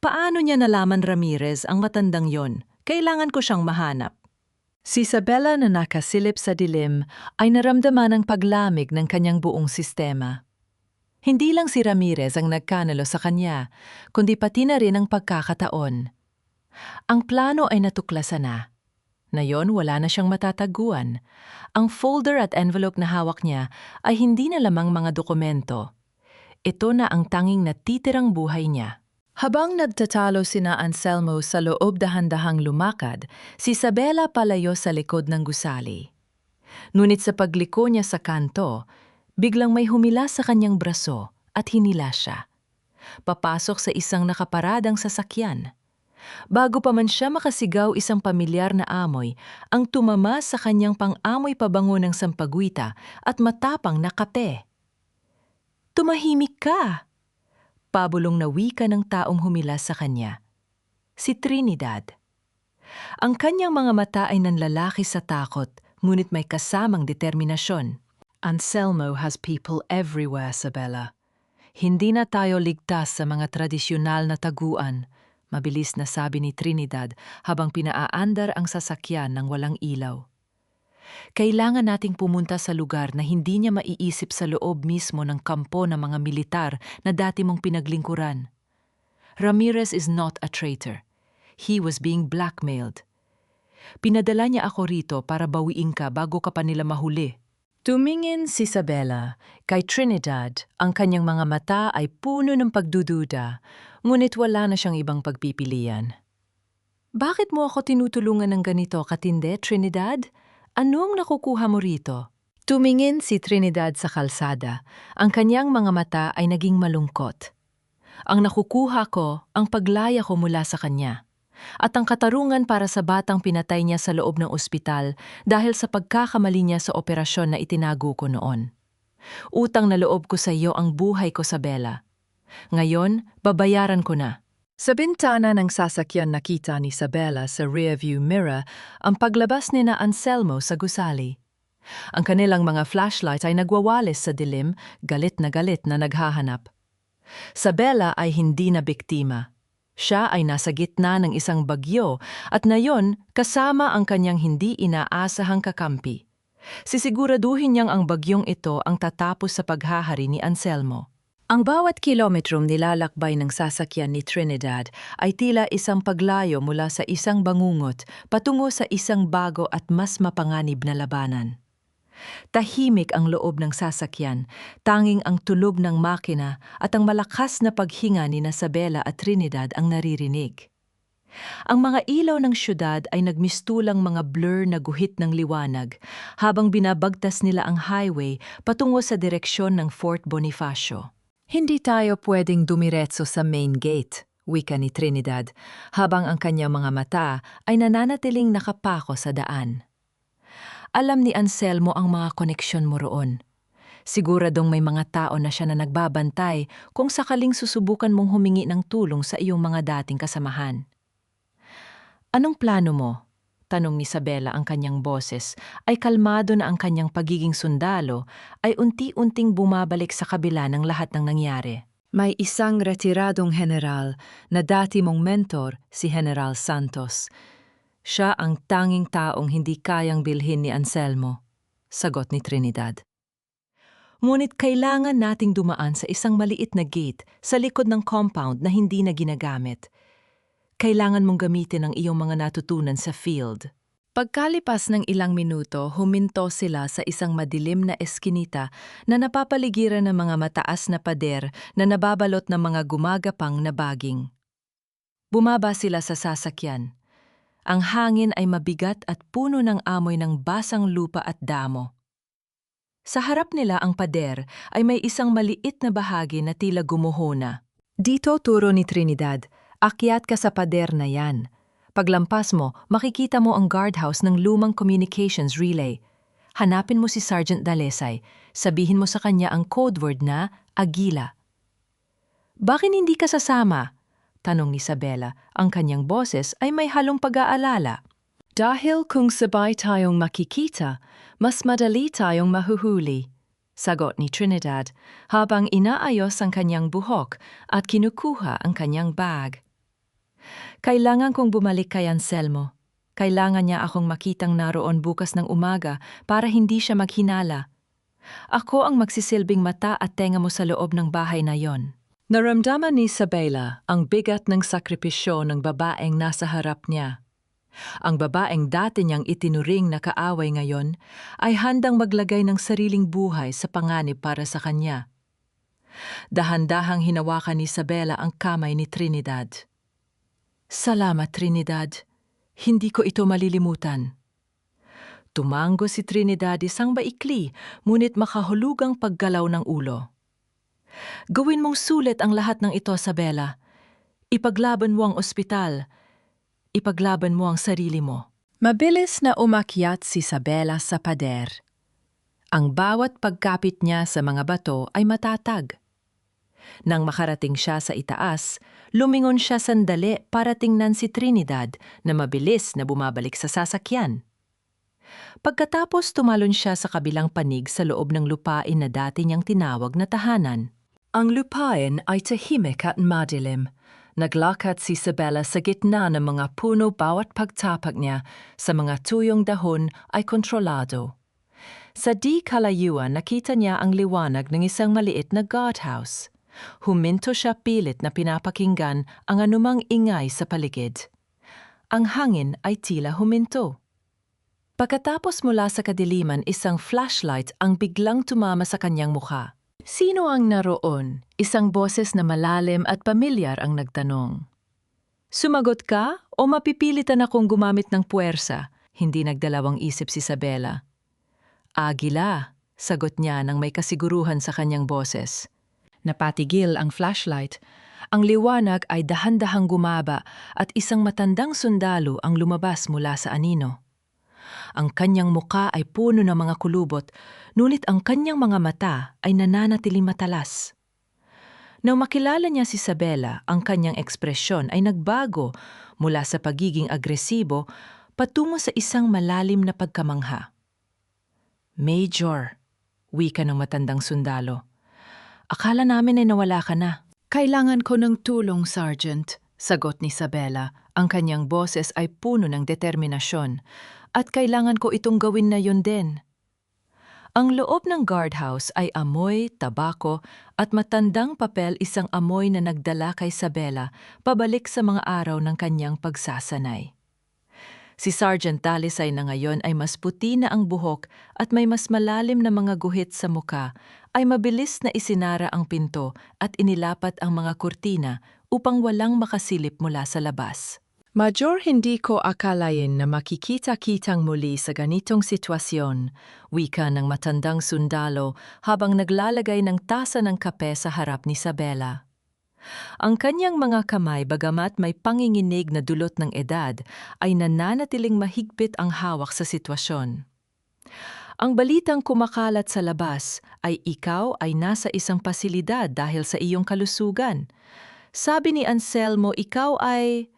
Paano niya nalaman Ramirez ang matandang yon? Kailangan ko siyang mahanap. Si Isabela na nakasilip sa dilim ay naramdaman ang paglamig ng kanyang buong sistema. Hindi lang si Ramirez ang nagkanalo sa kanya, kundi pati na rin ang pagkakataon. Ang plano ay natuklasan na. Ngayon wala na siyang matataguan. Ang folder at envelope na hawak niya ay hindi na lamang mga dokumento. Ito na ang tanging natitirang buhay niya. Habang nagtatalo sina Anselmo sa loob dahan-dahang lumakad, si Isabela palayo sa likod ng gusali. Ngunit sa pagliko niya sa kanto, biglang may humila sa kanyang braso at hinila siya. Papasok sa isang nakaparadang sasakyan. Bago pa man siya makasigaw isang pamilyar na amoy, ang tumama sa kanyang pang-amoy pabango ng sampagwita at matapang na kape. "Tumahimik ka!" Pabulong na wika ng taong humila sa kanya. Si Trinidad. Ang kanyang mga mata ay nanlalaki sa takot, ngunit may kasamang determinasyon. "Anselmo has people everywhere, Isabela. Hindi na tayo ligtas sa mga tradisyonal na taguan," mabilis na sabi ni Trinidad habang pinaaandar ang sasakyan ng walang ilaw. "Kailangan nating pumunta sa lugar na hindi niya maiisip sa loob mismo ng kampo ng mga militar na dati mong pinaglingkuran. Ramirez is not a traitor. He was being blackmailed. Pinadala niya ako rito para bawiin ka bago ka pa nila mahuli." Tumingin si Isabela kay Trinidad, ang kanyang mga mata ay puno ng pagdududa, ngunit wala na siyang ibang pagpipilian. "Bakit mo ako tinutulungan ng ganito, katinde, Trinidad? Ano ang nakukuha mo rito?" Tumingin si Trinidad sa kalsada. Ang kanyang mga mata ay naging malungkot. "Ang nakukuha ko, ang paglaya ko mula sa kanya. At ang katarungan para sa batang pinatay niya sa loob ng ospital dahil sa pagkakamali niya sa operasyon na itinago ko noon. Utang na loob ko sa iyo ang buhay ko, Isabela. Ngayon, babayaran ko na." Sa bintana ng sasakyan nakita ni Isabela sa rearview mirror ang paglabas ni na Anselmo sa gusali. Ang kanilang mga flashlight ay nagwawalis sa dilim, galit na naghahanap. Isabela ay hindi na biktima. Siya ay nasa gitna ng isang bagyo at ngayon kasama ang kanyang hindi inaasahang kakampi. Sisiguraduhin niyang ang bagyong ito ang tatapos sa paghahari ni Anselmo. Ang bawat kilometrong nilalakbay ng sasakyan ni Trinidad ay tila isang paglayo mula sa isang bangungot patungo sa isang bago at mas mapanganib na labanan. Tahimik ang loob ng sasakyan, tanging ang tunog ng makina at ang malakas na paghinga ni Isabela at Trinidad ang naririnig. Ang mga ilaw ng syudad ay nagmistulang mga blur na guhit ng liwanag habang binabagtas nila ang highway patungo sa direksyon ng Fort Bonifacio. "Hindi tayo pwedeng dumiretso sa main gate," wika ni Trinidad, habang ang kanyang mga mata ay nananatiling nakapako sa daan. Alam ni Anselmo ang mga koneksyon mo roon. Siguradong may mga tao na siya na nagbabantay kung sakaling susubukan mong humingi ng tulong sa iyong mga dating kasamahan. "Anong plano mo?" tanong ni Isabela ang kanyang boses, ay kalmado na ang kanyang pagiging sundalo ay unti-unting bumabalik sa kabila ng lahat ng nangyari. "May isang retiradong general na dati mong mentor, si General Santos. Siya ang tanging taong hindi kayang bilhin ni Anselmo," sagot ni Trinidad. "Ngunit kailangan nating dumaan sa isang maliit na gate sa likod ng compound na hindi na ginagamit. Kailangan mong gamitin ang iyong mga natutunan sa field." Pagkalipas ng ilang minuto, huminto sila sa isang madilim na eskinita na napapaligiran ng mga mataas na pader na nababalot ng mga gumagapang na baging. Bumaba sila sa sasakyan. Ang hangin ay mabigat at puno ng amoy ng basang lupa at damo. Sa harap nila ang pader ay may isang maliit na bahagi na tila gumuho na. Dito turo ni Trinidad, akyat ka sa pader na yan. Paglampas mo, makikita mo ang guardhouse ng lumang communications relay. Hanapin mo si Sergeant Dalesay, sabihin mo sa kanya ang code word na Agila. Bakit hindi ka sasama? Tanong ni Isabela, ang kanyang boses ay may halong pag-aalala. Dahil kung sabay tayong makikita, mas madali tayong mahuhuli. Sagot ni Trinidad habang inaayos ang kanyang buhok at kinukuha ang kanyang bag. Kailangan kong bumalik kay Anselmo. Kailangan niya akong makitang naroon bukas ng umaga para hindi siya maghinala. Ako ang magsisilbing mata at tenga mo sa loob ng bahay na yon. Naramdaman ni Isabela ang bigat ng sakripisyo ng babaeng nasa harap niya. Ang babaeng dati niyang itinuring na kaaway ngayon ay handang maglagay ng sariling buhay sa panganib para sa kanya. Dahan-dahang hinawakan ni Isabela ang kamay ni Trinidad. Salamat, Trinidad. Hindi ko ito malilimutan. Tumango si Trinidad isang maikli, ngunit makahulugang paggalaw ng ulo. Gawin mong sulit ang lahat ng ito, Isabela. Ipaglaban mo ang ospital. Ipaglaban mo ang sarili mo. Mabilis na umakyat si Isabela sa pader. Ang bawat pagkapit niya sa mga bato ay matatag. Nang makarating siya sa itaas, lumingon siya sandali para tingnan si Trinidad na mabilis na bumabalik sa sasakyan. Pagkatapos tumalon siya sa kabilang panig sa loob ng lupain na dati niyang tinawag na tahanan. Ang lupain ay tahimik at madilim. Naglakad si Isabela sa gitna ng mga puno bawat pagtapak niya sa mga tuyong dahon ay kontrolado. Sa di kalayuan nakita niya ang liwanag ng isang maliit na guardhouse. Huminto siya pilit na pinapakinggan ang anumang ingay sa paligid. Ang hangin ay tila huminto. Pagkatapos mula sa kadiliman isang flashlight ang biglang tumama sa kanyang mukha. Sino ang naroon? Isang boses na malalim at pamilyar ang nagtanong. Sumagot ka o mapipilitan akong gumamit ng puwersa? Hindi nagdalawang isip si Isabela. Agila, sagot niya nang may kasiguruhan sa kanyang boses. Napatigil ang flashlight. Ang liwanag ay dahan-dahang gumaba at isang matandang sundalo ang lumabas mula sa anino. Ang kanyang muka ay puno ng mga kulubot, ngunit ang kanyang mga mata ay nananatiling matalas. Nang makilala niya si Isabela, ang kanyang ekspresyon ay nagbago mula sa pagiging agresibo patungo sa isang malalim na pagkamangha. Major, wika ng matandang sundalo. Akala namin ay nawala ka na. Kailangan ko ng tulong, Sergeant, sagot ni Isabela. Ang kanyang boses ay puno ng determinasyon. At kailangan ko itong gawin na yun din. Ang loob ng guardhouse ay amoy, tabako at matandang papel, isang amoy na nagdala kay Isabela pabalik sa mga araw ng kanyang pagsasanay. Si Sergeant Dalesay na ngayon ay mas puti na ang buhok at may mas malalim na mga guhit sa muka, ay mabilis na isinara ang pinto at inilapat ang mga kurtina upang walang makasilip mula sa labas. Major, hindi ko akalain na makikita-kitang muli sa ganitong sitwasyon, wika ng matandang sundalo habang naglalagay ng tasa ng kape sa harap ni Isabela. Ang kanyang mga kamay, bagamat may panginginig na dulot ng edad, ay nananatiling mahigpit ang hawak sa sitwasyon. Ang balitang kumakalat sa labas ay ikaw ay nasa isang pasilidad dahil sa iyong kalusugan. Sabi ni Anselmo, ikaw ay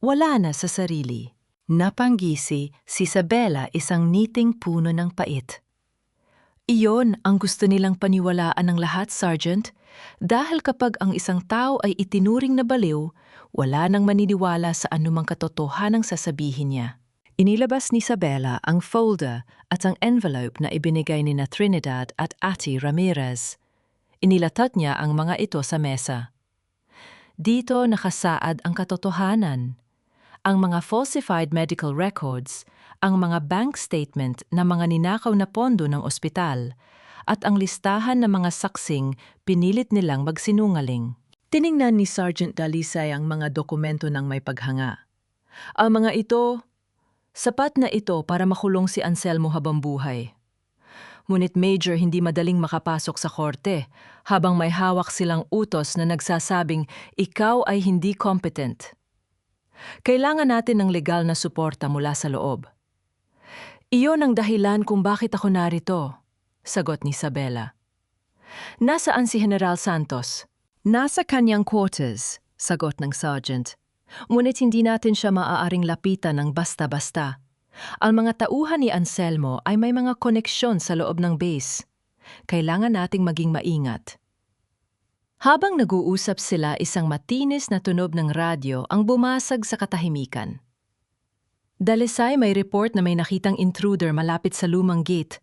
wala na sa sarili. Napanggisi si Isabela isang niting puno ng pait. Iyon ang gusto nilang paniwalaan ng lahat, Sergeant, dahil kapag ang isang tao ay itinuring na baliw, wala nang maniniwala sa anumang katotohanang sasabihin niya. Inilabas ni Isabela ang folder at ang envelope na ibinigay ni Trinidad at Ate Ramirez. Inilatat niya ang mga ito sa mesa. Dito nakasaad ang katotohanan. Ang mga falsified medical records, ang mga bank statement na mga ninakaw na pondo ng ospital, at ang listahan ng mga saksing pinilit nilang magsinungaling. Tiningnan ni Sergeant Dalesay ang mga dokumento ng may paghanga. Ang mga ito, sapat na ito para makulong si Anselmo habang buhay. Ngunit Major hindi madaling makapasok sa korte habang may hawak silang utos na nagsasabing ikaw ay hindi competent. Kailangan natin ng legal na suporta mula sa loob. Iyon ang dahilan kung bakit ako narito, sagot ni Isabela. Nasaan si General Santos? Nasa kanyang quarters, sagot ng sergeant. Ngunit hindi natin siya maaaring lapitan ng basta-basta. Ang mga tauhan ni Anselmo ay may mga koneksyon sa loob ng base. Kailangan nating maging maingat. Habang nag-uusap sila, isang matinis na tunog ng radyo ang bumasag sa katahimikan. Dalisay, may report na may nakitang intruder malapit sa lumang gate.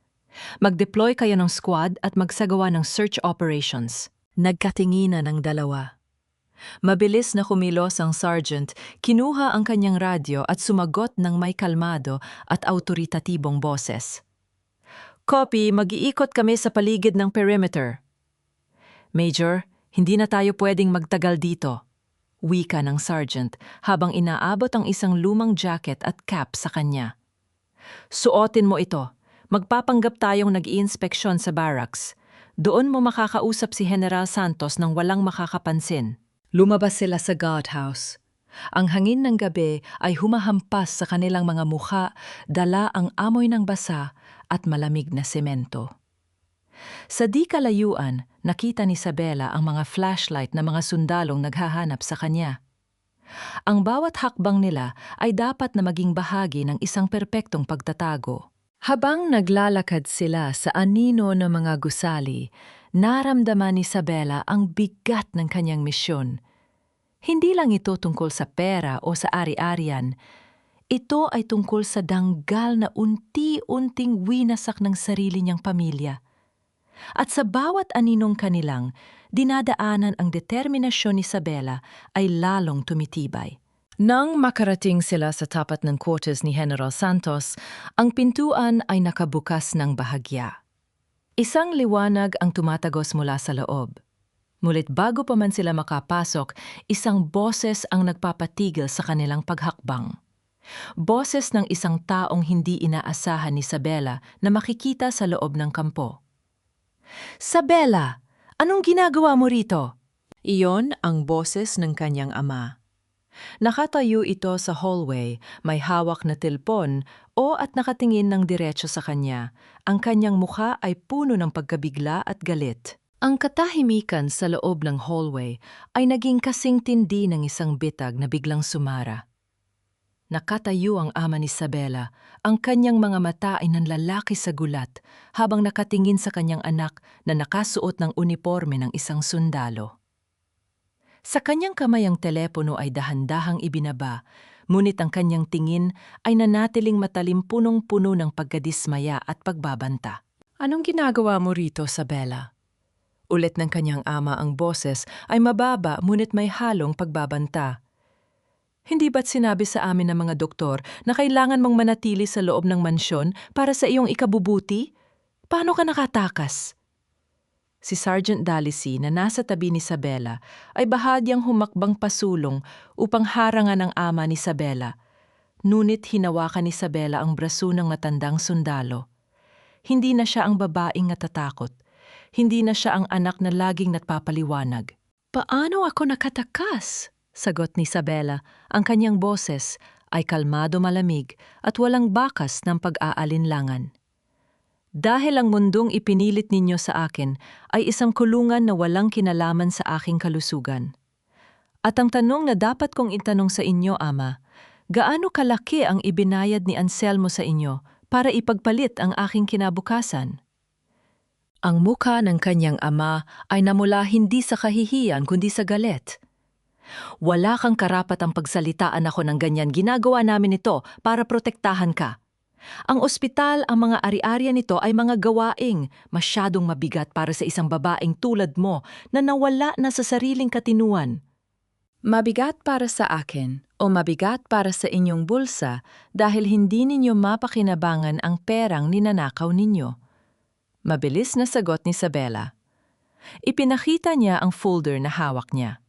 Mag-deploy kayo ng squad at magsagawa ng search operations. Nagkatinginan ang dalawa. Mabilis na kumilos ang sergeant, kinuha ang kanyang radyo at sumagot ng may kalmado at autoritatibong boses. Copy, mag-iikot kami sa paligid ng perimeter. Major, hindi na tayo pwedeng magtagal dito. Wika ng sergeant habang inaabot ang isang lumang jacket at cap sa kanya. Suotin mo ito. Magpapanggap tayong nag-iinspeksyon sa barracks. Doon mo makakausap si General Santos nang walang makakapansin. Lumabas sila sa guardhouse. Ang hangin ng gabi ay humahampas sa kanilang mga mukha, dala ang amoy ng basa at malamig na semento. Sa di kalayuan, nakita ni Isabela ang mga flashlight na mga sundalong naghahanap sa kanya. Ang bawat hakbang nila ay dapat na maging bahagi ng isang perpektong pagtatago. Habang naglalakad sila sa anino ng mga gusali, naramdaman ni Isabela ang bigat ng kanyang misyon. Hindi lang ito tungkol sa pera o sa ari-arian. Ito ay tungkol sa danggal na unti-unting winasak ng sarili niyang pamilya. At sa bawat aninong kanilang, dinadaanan ang determinasyon ni Isabela ay lalong tumitibay. Nang makarating sila sa tapat ng quarters ni General Santos, ang pintuan ay nakabukas ng bahagya. Isang liwanag ang tumatagos mula sa loob. Ngunit bago pa man sila makapasok, isang boses ang nagpapatigil sa kanilang paghakbang. Boses ng isang taong hindi inaasahan ni Isabela na makikita sa loob ng kampo. Isabela, anong ginagawa mo rito? Iyon ang boses ng kanyang ama. Nakatayo ito sa hallway, may hawak na tilpon at nakatingin ng diretso sa kanya. Ang kanyang mukha ay puno ng pagkabigla at galit. Ang katahimikan sa loob ng hallway ay naging kasing tindi ng isang bitag na biglang sumara. Nakatayo ang ama ni Isabela, ang kanyang mga mata ay nanlalaki sa gulat habang nakatingin sa kanyang anak na nakasuot ng uniforme ng isang sundalo. Sa kanyang kamay ang telepono ay dahan-dahang ibinaba, ngunit ang kanyang tingin ay nanatiling matalim punong-puno ng pagkadismaya at pagbabanta. Anong ginagawa mo rito, Isabela? Ulit ng kanyang ama ang boses ay mababa ngunit may halong pagbabanta. Hindi ba't sinabi sa amin ng mga doktor na kailangan mong manatili sa loob ng mansyon para sa iyong ikabubuti? Paano ka nakatakas? Si Sergeant Dalisy na nasa tabi ni Isabela ay bahagyang humakbang pasulong upang harangan ang ama ni Isabela. Ngunit hinawakan ni Isabela ang braso ng matandang sundalo. Hindi na siya ang babaeng natatakot. Hindi na siya ang anak na laging nagpapaliwanag. Paano ako nakatakas? Sagot ni Isabela. Ang kanyang boses ay kalmado malamig at walang bakas ng pag-aalinlangan. Dahil ang mundong ipinilit ninyo sa akin ay isang kulungan na walang kinalaman sa aking kalusugan. At ang tanong na dapat kong itanong sa inyo, Ama, gaano kalaki ang ibinayad ni Anselmo sa inyo para ipagpalit ang aking kinabukasan? Ang mukha ng kanyang ama ay namula hindi sa kahihiyan kundi sa galit. Wala kang karapatang pagsalitaan ako ng ganyan, ginagawa namin ito para protektahan ka. Ang ospital, ang mga ari-arian nito ay mga gawaing masyadong mabigat para sa isang babaeng tulad mo na nawala na sa sariling katinuan. Mabigat para sa akin o mabigat para sa inyong bulsa dahil hindi ninyo mapakinabangan ang perang ninanakaw ninyo. Mabilis na sagot ni Isabela. Ipinakita niya ang folder na hawak niya.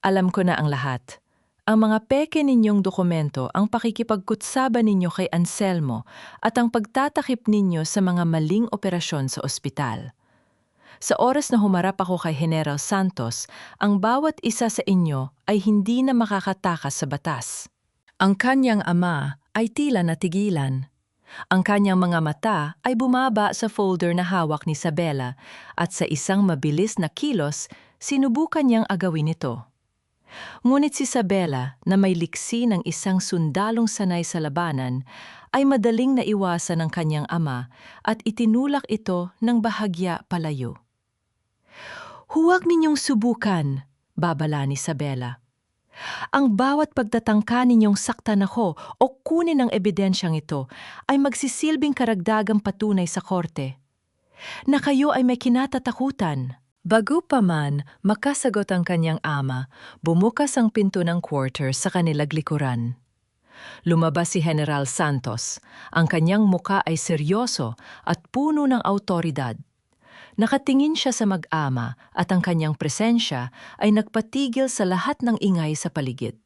Alam ko na ang lahat. Ang mga peke ninyong dokumento ang pakikipagkutsaba ninyo kay Anselmo at ang pagtatakip ninyo sa mga maling operasyon sa ospital. Sa oras na humarap ako kay General Santos, ang bawat isa sa inyo ay hindi na makakatakas sa batas. Ang kanyang ama ay tila natigilan. Ang kanyang mga mata ay bumaba sa folder na hawak ni Isabela at sa isang mabilis na kilos, sinubukan niyang agawin ito. Ngunit si Isabela, na may liksi ng isang sundalong sanay sa labanan, ay madaling naiwasan ng kanyang ama at itinulak ito ng bahagya palayo. "Huwag ninyong subukan," babala ni Isabela. "Ang bawat pagtatangka ninyong saktan ako o kunin ang ebidensyang ito ay magsisilbing karagdagang patunay sa korte na kayo ay may kinatatakutan." Bago pa man makasagot ang kanyang ama, bumukas ang pinto ng quarters sa kanilang likuran. Lumabas si General Santos. Ang kanyang muka ay seryoso at puno ng awtoridad. Nakatingin siya sa mag-ama at ang kanyang presensya ay nagpatigil sa lahat ng ingay sa paligid.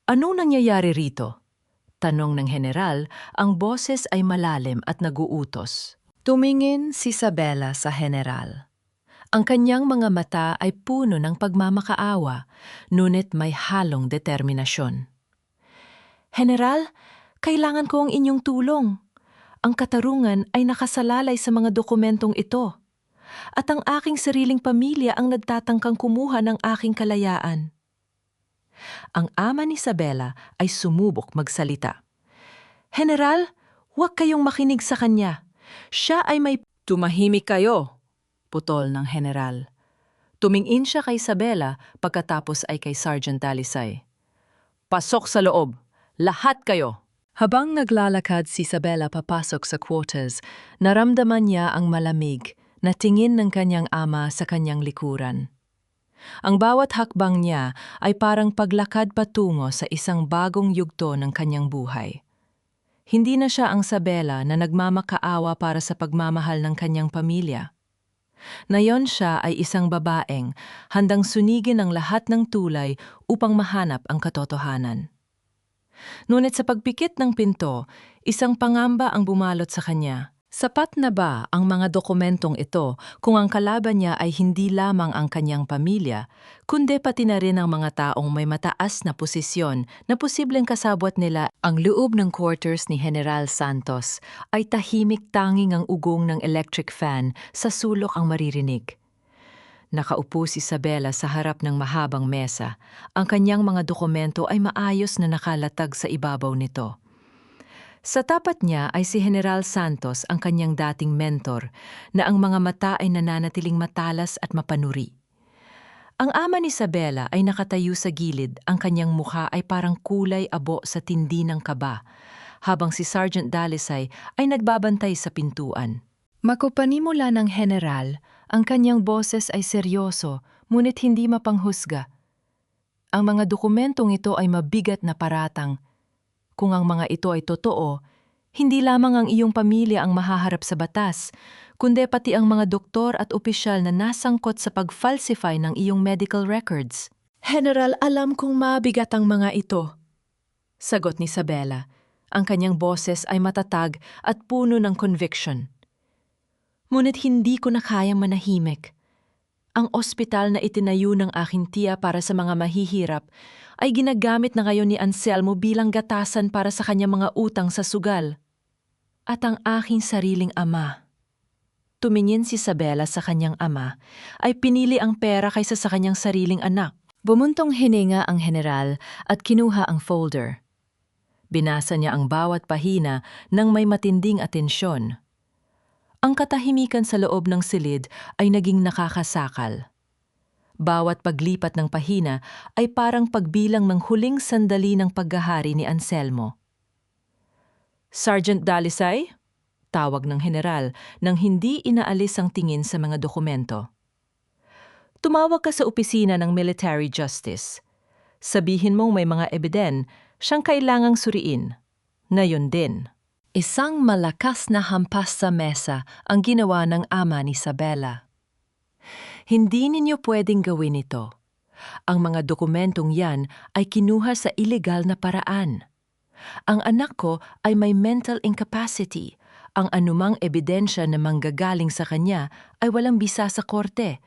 "Anong nangyayari rito?" tanong ng general, ang boses ay malalim at naguutos. Tumingin si Isabela sa general. Ang kanyang mga mata ay puno ng pagmamakaawa, ngunit may halong determinasyon. "General, kailangan ko ang inyong tulong. Ang katarungan ay nakasalalay sa mga dokumentong ito. At ang aking sariling pamilya ang nagtatangkang kumuha ng aking kalayaan." Ang ama ni Isabela ay sumubok magsalita. "General, huwag kayong makinig sa kanya. Siya ay may..." "Tumahimik kayo," putol ng general. Tumingin siya kay Isabela pagkatapos ay kay Sergeant Dalisay. "Pasok sa loob, lahat kayo." Habang naglalakad si Isabela papasok sa quarters, naramdaman niya ang malamig na tingin ng kanyang ama sa kanyang likuran. Ang bawat hakbang niya ay parang paglakad patungo sa isang bagong yugto ng kanyang buhay. Hindi na siya ang Isabela na nagmamakaawa para sa pagmamahal ng kanyang pamilya. Ngayon siya ay isang babaeng handang sunigin ang lahat ng tulay upang mahanap ang katotohanan. Ngunit sa pagpikit ng pinto, isang pangamba ang bumalot sa kanya. Sapat na ba ang mga dokumentong ito kung ang kalaban niya ay hindi lamang ang kanyang pamilya, kundi pati na rin ang mga taong may mataas na posisyon na posibleng kasabwat nila? Ang loob ng quarters ni General Santos ay tahimik, tanging ang ugong ng electric fan sa sulok ang maririnig. Nakaupo si Isabela sa harap ng mahabang mesa. Ang kanyang mga dokumento ay maayos na nakalatag sa ibabaw nito. Sa tapat niya ay si General Santos, ang kanyang dating mentor, na ang mga mata ay nananatiling matalas at mapanuri. Ang ama ni Isabela ay nakatayo sa gilid, ang kanyang mukha ay parang kulay abo sa tindi ng kaba, habang si Sergeant Dalisay ay nagbabantay sa pintuan. Makupanimula ng general, ang kanyang boses ay seryoso, ngunit hindi mapanghusga. Ang mga dokumentong ito ay mabigat na paratang. Kung ang mga ito ay totoo, hindi lamang ang iyong pamilya ang mahaharap sa batas, kundi pati ang mga doktor at opisyal na nasangkot sa pag-falsify ng iyong medical records. "General, alam kong mabigat ang mga ito," sagot ni Isabela. Ang kanyang boses ay matatag at puno ng conviction. "Ngunit hindi ko na kayang manahimik. Ang ospital na itinayo ng aking tiya para sa mga mahihirap ay ginagamit na ngayon ni Anselmo bilang gatasan para sa kanyang mga utang sa sugal. At ang aking sariling ama." Tumingin si Isabela sa kanyang ama, ay pinili ang pera kaysa sa kanyang sariling anak. Bumuntong hininga ang general at kinuha ang folder. Binasa niya ang bawat pahina ng may matinding atensyon. Ang katahimikan sa loob ng silid ay naging nakakasakal. Bawat paglipat ng pahina ay parang pagbilang ng huling sandali ng paghahari ni Anselmo. "Sergeant Dalisay?" tawag ng general nang hindi inaalis ang tingin sa mga dokumento. "Tumawag ka sa opisina ng Military Justice. Sabihin mong may mga ebiden siyang kailangang suriin. Ngayon din." Isang malakas na hampas sa mesa ang ginawa ng ama ni Isabela. "Hindi ninyo pwedeng gawin ito. Ang mga dokumentong yan ay kinuha sa illegal na paraan. Ang anak ko ay may mental incapacity. Ang anumang ebidensya na manggagaling sa kanya ay walang bisa sa korte.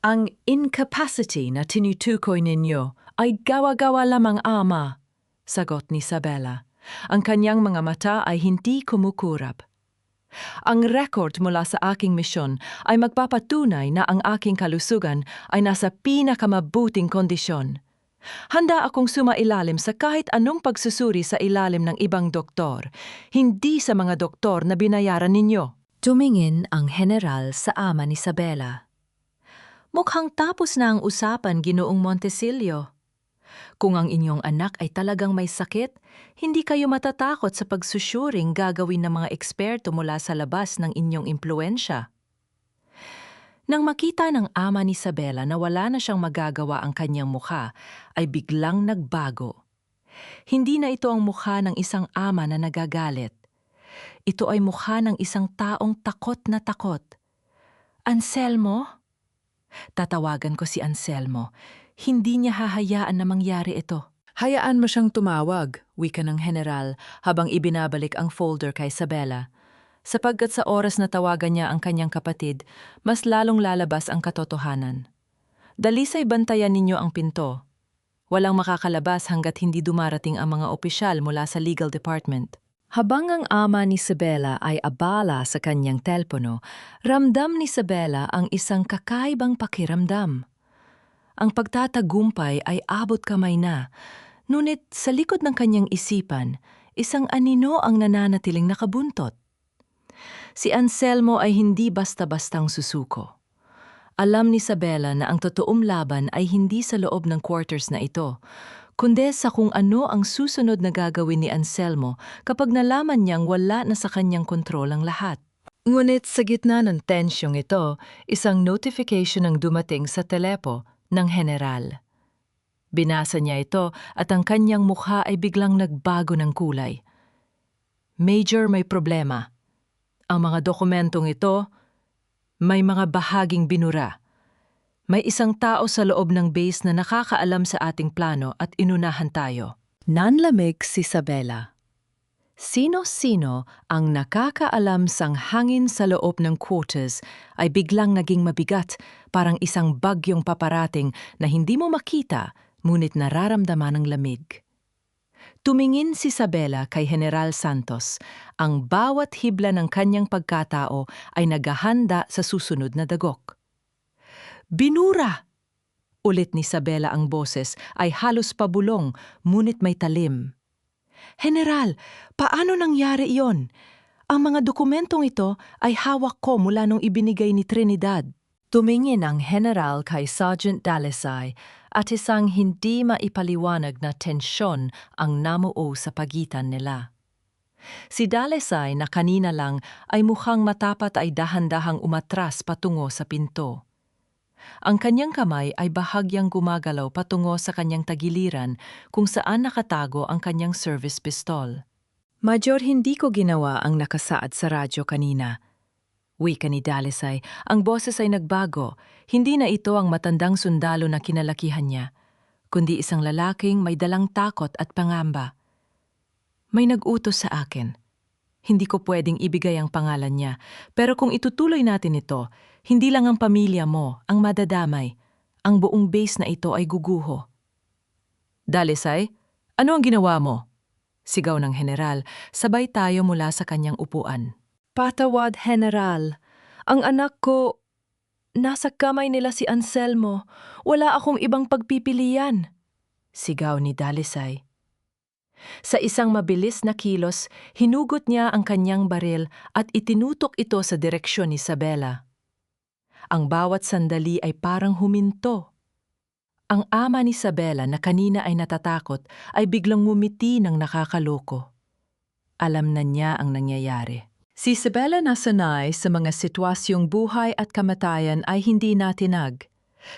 Ang incapacity na tinutukoy ninyo ay gawa-gawa lamang ama, sagot ni Isabela. Ang kanyang mga mata ay hindi kumukurap. Ang record mula sa aking misyon ay magpapatunay na ang aking kalusugan ay nasa pinakamabuting kondisyon. Handa akong sumailalim sa kahit anong pagsusuri sa ilalim ng ibang doktor, hindi sa mga doktor na binayaran ninyo. Tumingin ang general sa ama ni Isabela. Mukhang tapos na ang usapan, Ginoong Montesilio. Kung ang inyong anak ay talagang may sakit, hindi kayo matatakot sa pagsusuring gagawin ng mga eksperto mula sa labas ng inyong impluensya. Nang makita ng ama ni Isabela na wala na siyang magagawa ang kanyang mukha, ay biglang nagbago. Hindi na ito ang mukha ng isang ama na nagagalit. Ito ay mukha ng isang taong takot na takot. Anselmo? Tatawagan ko si Anselmo. Hindi niya hahayaan na mangyari ito. Hayaan mo siyang tumawag, wika ng general habang ibinabalik ang folder kay Isabela. Sapagkat sa oras na tawagan niya ang kanyang kapatid, mas lalong lalabas ang katotohanan. Dalisay bantayan ninyo ang pinto. Walang makakalabas hanggat hindi dumarating ang mga opisyal mula sa legal department. Habang ang ama ni Isabela ay abala sa kanyang telpono, ramdam ni Isabela ang isang kakaibang pakiramdam. Ang pagtatagumpay ay abot kamay na, ngunit sa likod ng kanyang isipan, isang anino ang nananatiling nakabuntot. Si Anselmo ay hindi basta-bastang susuko. Alam ni Isabela na ang totoong laban ay hindi sa loob ng quarters na ito, kundi sa kung ano ang susunod na gagawin ni Anselmo kapag nalaman niyang wala na sa kanyang kontrol ang lahat. Ngunit sa gitna ng tensyong ito, isang notification ang dumating sa telepo ng general. Binasa niya ito at ang kanyang mukha ay biglang nagbago ng kulay. Major, may problema. Ang mga dokumentong ito, may mga bahaging binura. May isang tao sa loob ng base na nakakaalam sa ating plano at inunahan tayo. Nanlamig si Isabela. Sino-sino ang nakakaalam sang hangin sa loob ng quarters ay biglang naging mabigat, parang isang bagyong paparating na hindi mo makita, ngunit nararamdaman ng lamig. Tumingin si Isabela kay General Santos. Ang bawat hibla ng kanyang pagkatao ay naghahanda sa susunod na dagok. Binura! Ulit ni Isabela ang boses ay halos pabulong, ngunit may talim. General, paano nangyari iyon? Ang mga dokumentong ito ay hawak ko mula nung ibinigay ni Trinidad. Tumingin ang general kay Sergeant Dalisay at isang hindi maipaliwanag na tensyon ang namuo sa pagitan nila. Si Dalisay na kanina lang ay mukhang matapat ay dahan-dahang umatras patungo sa pinto. Ang kanyang kamay ay bahagyang gumagalaw patungo sa kanyang tagiliran kung saan nakatago ang kanyang service pistol. Major, hindi ko ginawa ang nakasaad sa radyo kanina. Wika ni Dalisay, ang boses ay nagbago. Hindi na ito ang matandang sundalo na kinalakihan niya, kundi isang lalaking may dalang takot at pangamba. May nag-utos sa akin. Hindi ko pwedeng ibigay ang pangalan niya, pero kung itutuloy natin ito, hindi lang ang pamilya mo ang madadamay. Ang buong base na ito ay guguho. Dalisay, ano ang ginawa mo? Sigaw ng general, sabay tayo mula sa kanyang upuan. Patawad, General. Ang anak ko, nasa kamay nila si Anselmo. Wala akong ibang pagpipilian. Sigaw ni Dalisay. Sa isang mabilis na kilos, hinugot niya ang kanyang baril at itinutok ito sa direksyon ni Isabela. Ang bawat sandali ay parang huminto. Ang ama ni Isabela na kanina ay natatakot ay biglang ngumiti ng nakakaloko. Alam na niya ang nangyayari. Si Isabela na sanay sa mga sitwasyong buhay at kamatayan ay hindi natinag.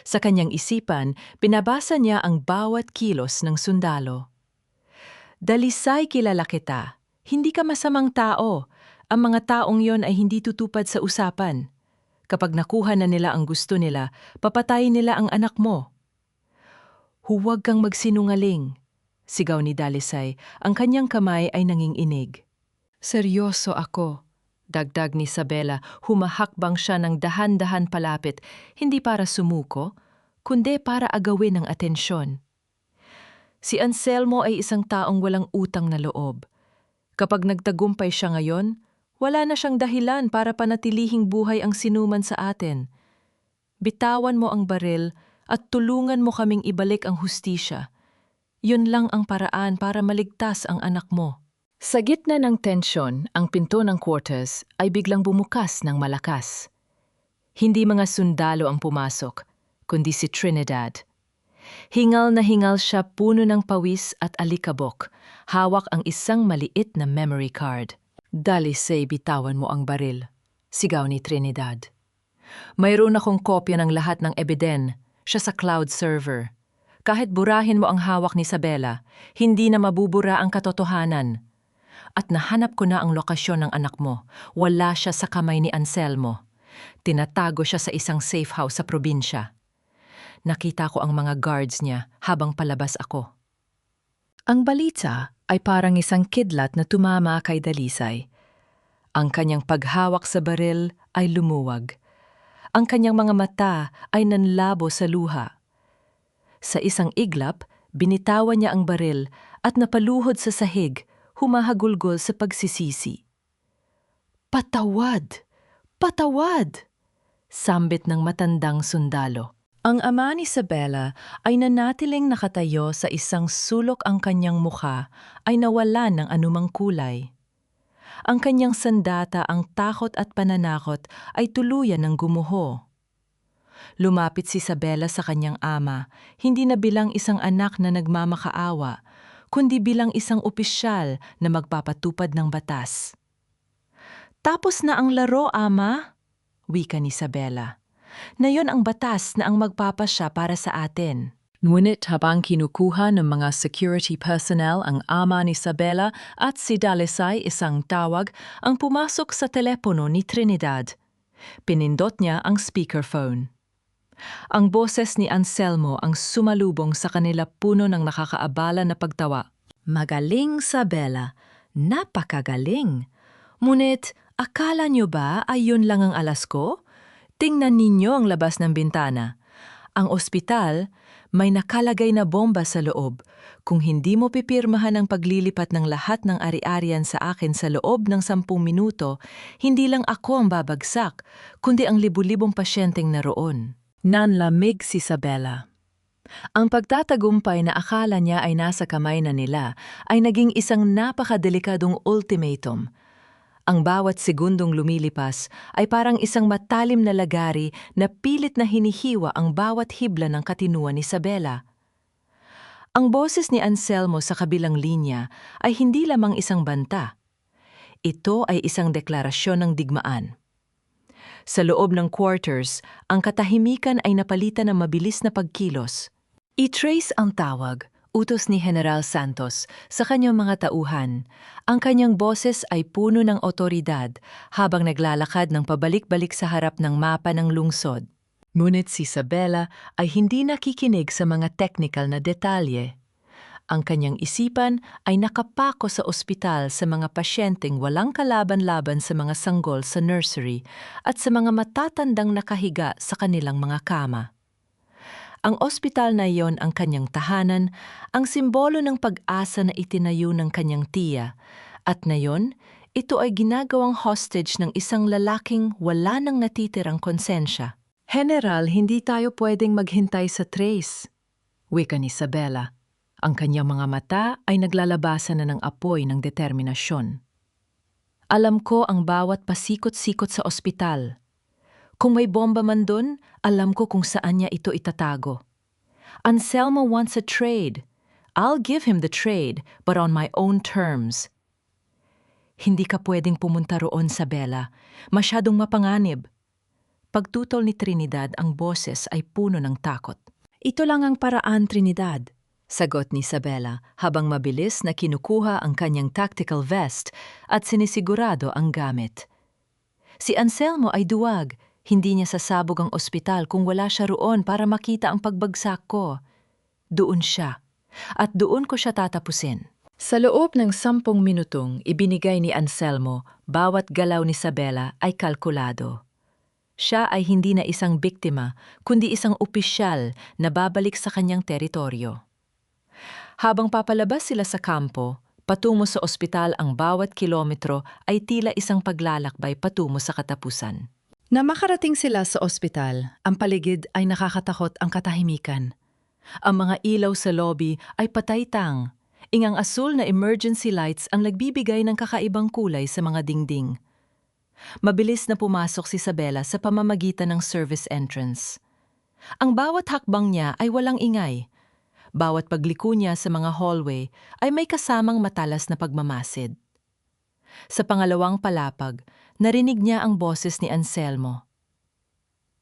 Sa kanyang isipan, binabasa niya ang bawat kilos ng sundalo. Dalisay, kilala kita. Hindi ka masamang tao. Ang mga taong yon ay hindi tutupad sa usapan. Kapag nakuha na nila ang gusto nila, papatayin nila ang anak mo. Huwag kang magsinungaling, sigaw ni Dalisay. Ang kanyang kamay ay nanginginig. Seryoso ako, dagdag ni Isabela. Humahakbang siya ng dahan-dahan palapit, hindi para sumuko, kundi para agawin ang atensyon. Si Anselmo ay isang taong walang utang na loob. Kapag nagtagumpay siya ngayon, wala na siyang dahilan para panatilihing buhay ang sinuman sa atin. Bitawan mo ang baril at tulungan mo kaming ibalik ang hustisya. Yun lang ang paraan para maligtas ang anak mo. Sa gitna ng tensyon, ang pinto ng quarters ay biglang bumukas ng malakas. Hindi mga sundalo ang pumasok, kundi si Trinidad. Hingal na hingal siya, puno ng pawis at alikabok. Hawak ang isang maliit na memory card. Dalisay, bitawan mo ang baril, sigaw ni Trinidad. Mayroon akong kopya ng lahat ng ebiden, siya sa cloud server. Kahit burahin mo ang hawak ni Isabela, hindi na mabubura ang katotohanan. At nahanap ko na ang lokasyon ng anak mo. Wala siya sa kamay ni Anselmo. Tinatago siya sa isang safe house sa probinsya. Nakita ko ang mga guards niya habang palabas ako. Ang balita ay parang isang kidlat na tumama kay Dalisay. Ang kanyang paghawak sa baril ay lumuwag. Ang kanyang mga mata ay nanlabo sa luha. Sa isang iglap, binitawan niya ang baril at napaluhod sa sahig, humahagulgol sa pagsisisi. Patawad! Patawad! Sambit ng matandang sundalo. Ang ama ni Isabela ay nanatiling nakatayo sa isang sulok. Ang kanyang mukha ay nawalan ng anumang kulay. Ang kanyang sandata, ang takot at pananakot ay tuluyan ng gumuho. Lumapit si Isabela sa kanyang ama, hindi na bilang isang anak na nagmamakaawa, kundi bilang isang opisyal na magpapatupad ng batas. Tapos na ang laro, ama, wika ni Isabela. Na yon ang batas na ang magpapasya para sa atin. Ngunit habang kinukuha ng mga security personnel ang ama ni Isabela at si Dalisay isang tawag, ang pumasok sa telepono ni Trinidad. Pinindot niya ang speakerphone. Ang boses ni Anselmo ang sumalubong sa kanila, puno ng nakakaabala na pagtawa. Magaling, Isabela. Napakagaling. Ngunit, akala niyo ba ay yun lang ang alas ko? Tingnan ninyo ang labas ng bintana. Ang ospital, may nakalagay na bomba sa loob. Kung hindi mo pipirmahan ang paglilipat ng lahat ng ari-arian sa akin sa loob ng 10 minuto, hindi lang ako ang babagsak, kundi ang libu-libong pasyenteng naroon. Nanlamig si Isabela. Ang pagtatagumpay na akala niya ay nasa kamay na nila ay naging isang napakadelikadong ultimatum. Ang bawat segundong lumilipas ay parang isang matalim na lagari na pilit na hinihiwa ang bawat hibla ng katinuan ni Isabela. Ang boses ni Anselmo sa kabilang linya ay hindi lamang isang banta. Ito ay isang deklarasyon ng digmaan. Sa loob ng quarters, ang katahimikan ay napalitan ng mabilis na pagkilos. I-trace ang tawag. Utos ni General Santos sa kanyang mga tauhan. Ang kanyang boses ay puno ng otoridad habang naglalakad ng pabalik-balik sa harap ng mapa ng lungsod. Ngunit si Isabela ay hindi nakikinig sa mga technical na detalye. Ang kanyang isipan ay nakapako sa ospital, sa mga pasyenteng walang kalaban-laban, sa mga sanggol sa nursery at sa mga matatandang nakahiga sa kanilang mga kama. Ang ospital na iyon ang kanyang tahanan, ang simbolo ng pag-asa na itinayo ng kanyang tiya. At ngayon, ito ay ginagawang hostage ng isang lalaking wala nang natitirang konsensya. General, hindi tayo pwedeng maghintay sa trace, wika ni Isabela. Ang kanyang mga mata ay naglalabasan na ng apoy ng determinasyon. Alam ko ang bawat pasikot-sikot sa ospital. Kung may bomba man dun, alam ko kung saan niya ito itatago. Anselmo wants a trade. I'll give him the trade, but on my own terms. Hindi ka pwedeng pumunta roon, Isabela. Masyadong mapanganib. Pagtutol ni Trinidad, ang boses ay puno ng takot. Ito lang ang paraan, Trinidad, sagot ni Isabela habang mabilis na kinukuha ang kanyang tactical vest at sinisigurado ang gamit. Si Anselmo ay duwag. Hindi niya sasabog ang ospital kung wala siya roon para makita ang pagbagsak ko. doon siya. At doon ko siya tatapusin. Sa loob ng 10 minutong ibinigay ni Anselmo, bawat galaw ni Isabela ay kalkulado. Siya ay hindi na isang biktima, kundi isang opisyal na babalik sa kanyang teritoryo. Habang papalabas sila sa kampo, patungo sa ospital, ang bawat kilometro ay tila isang paglalakbay patungo sa katapusan. Na makarating sila sa ospital, ang paligid ay nakakatakot ang katahimikan. Ang mga ilaw sa lobby ay patay-tang. Ingang asul na emergency lights ang nagbibigay ng kakaibang kulay sa mga dingding. Mabilis na pumasok si Isabela sa pamamagitan ng service entrance. Ang bawat hakbang niya ay walang ingay. Bawat pagliko niya sa mga hallway ay may kasamang matalas na pagmamasid. Sa pangalawang palapag, narinig niya ang boses ni Anselmo.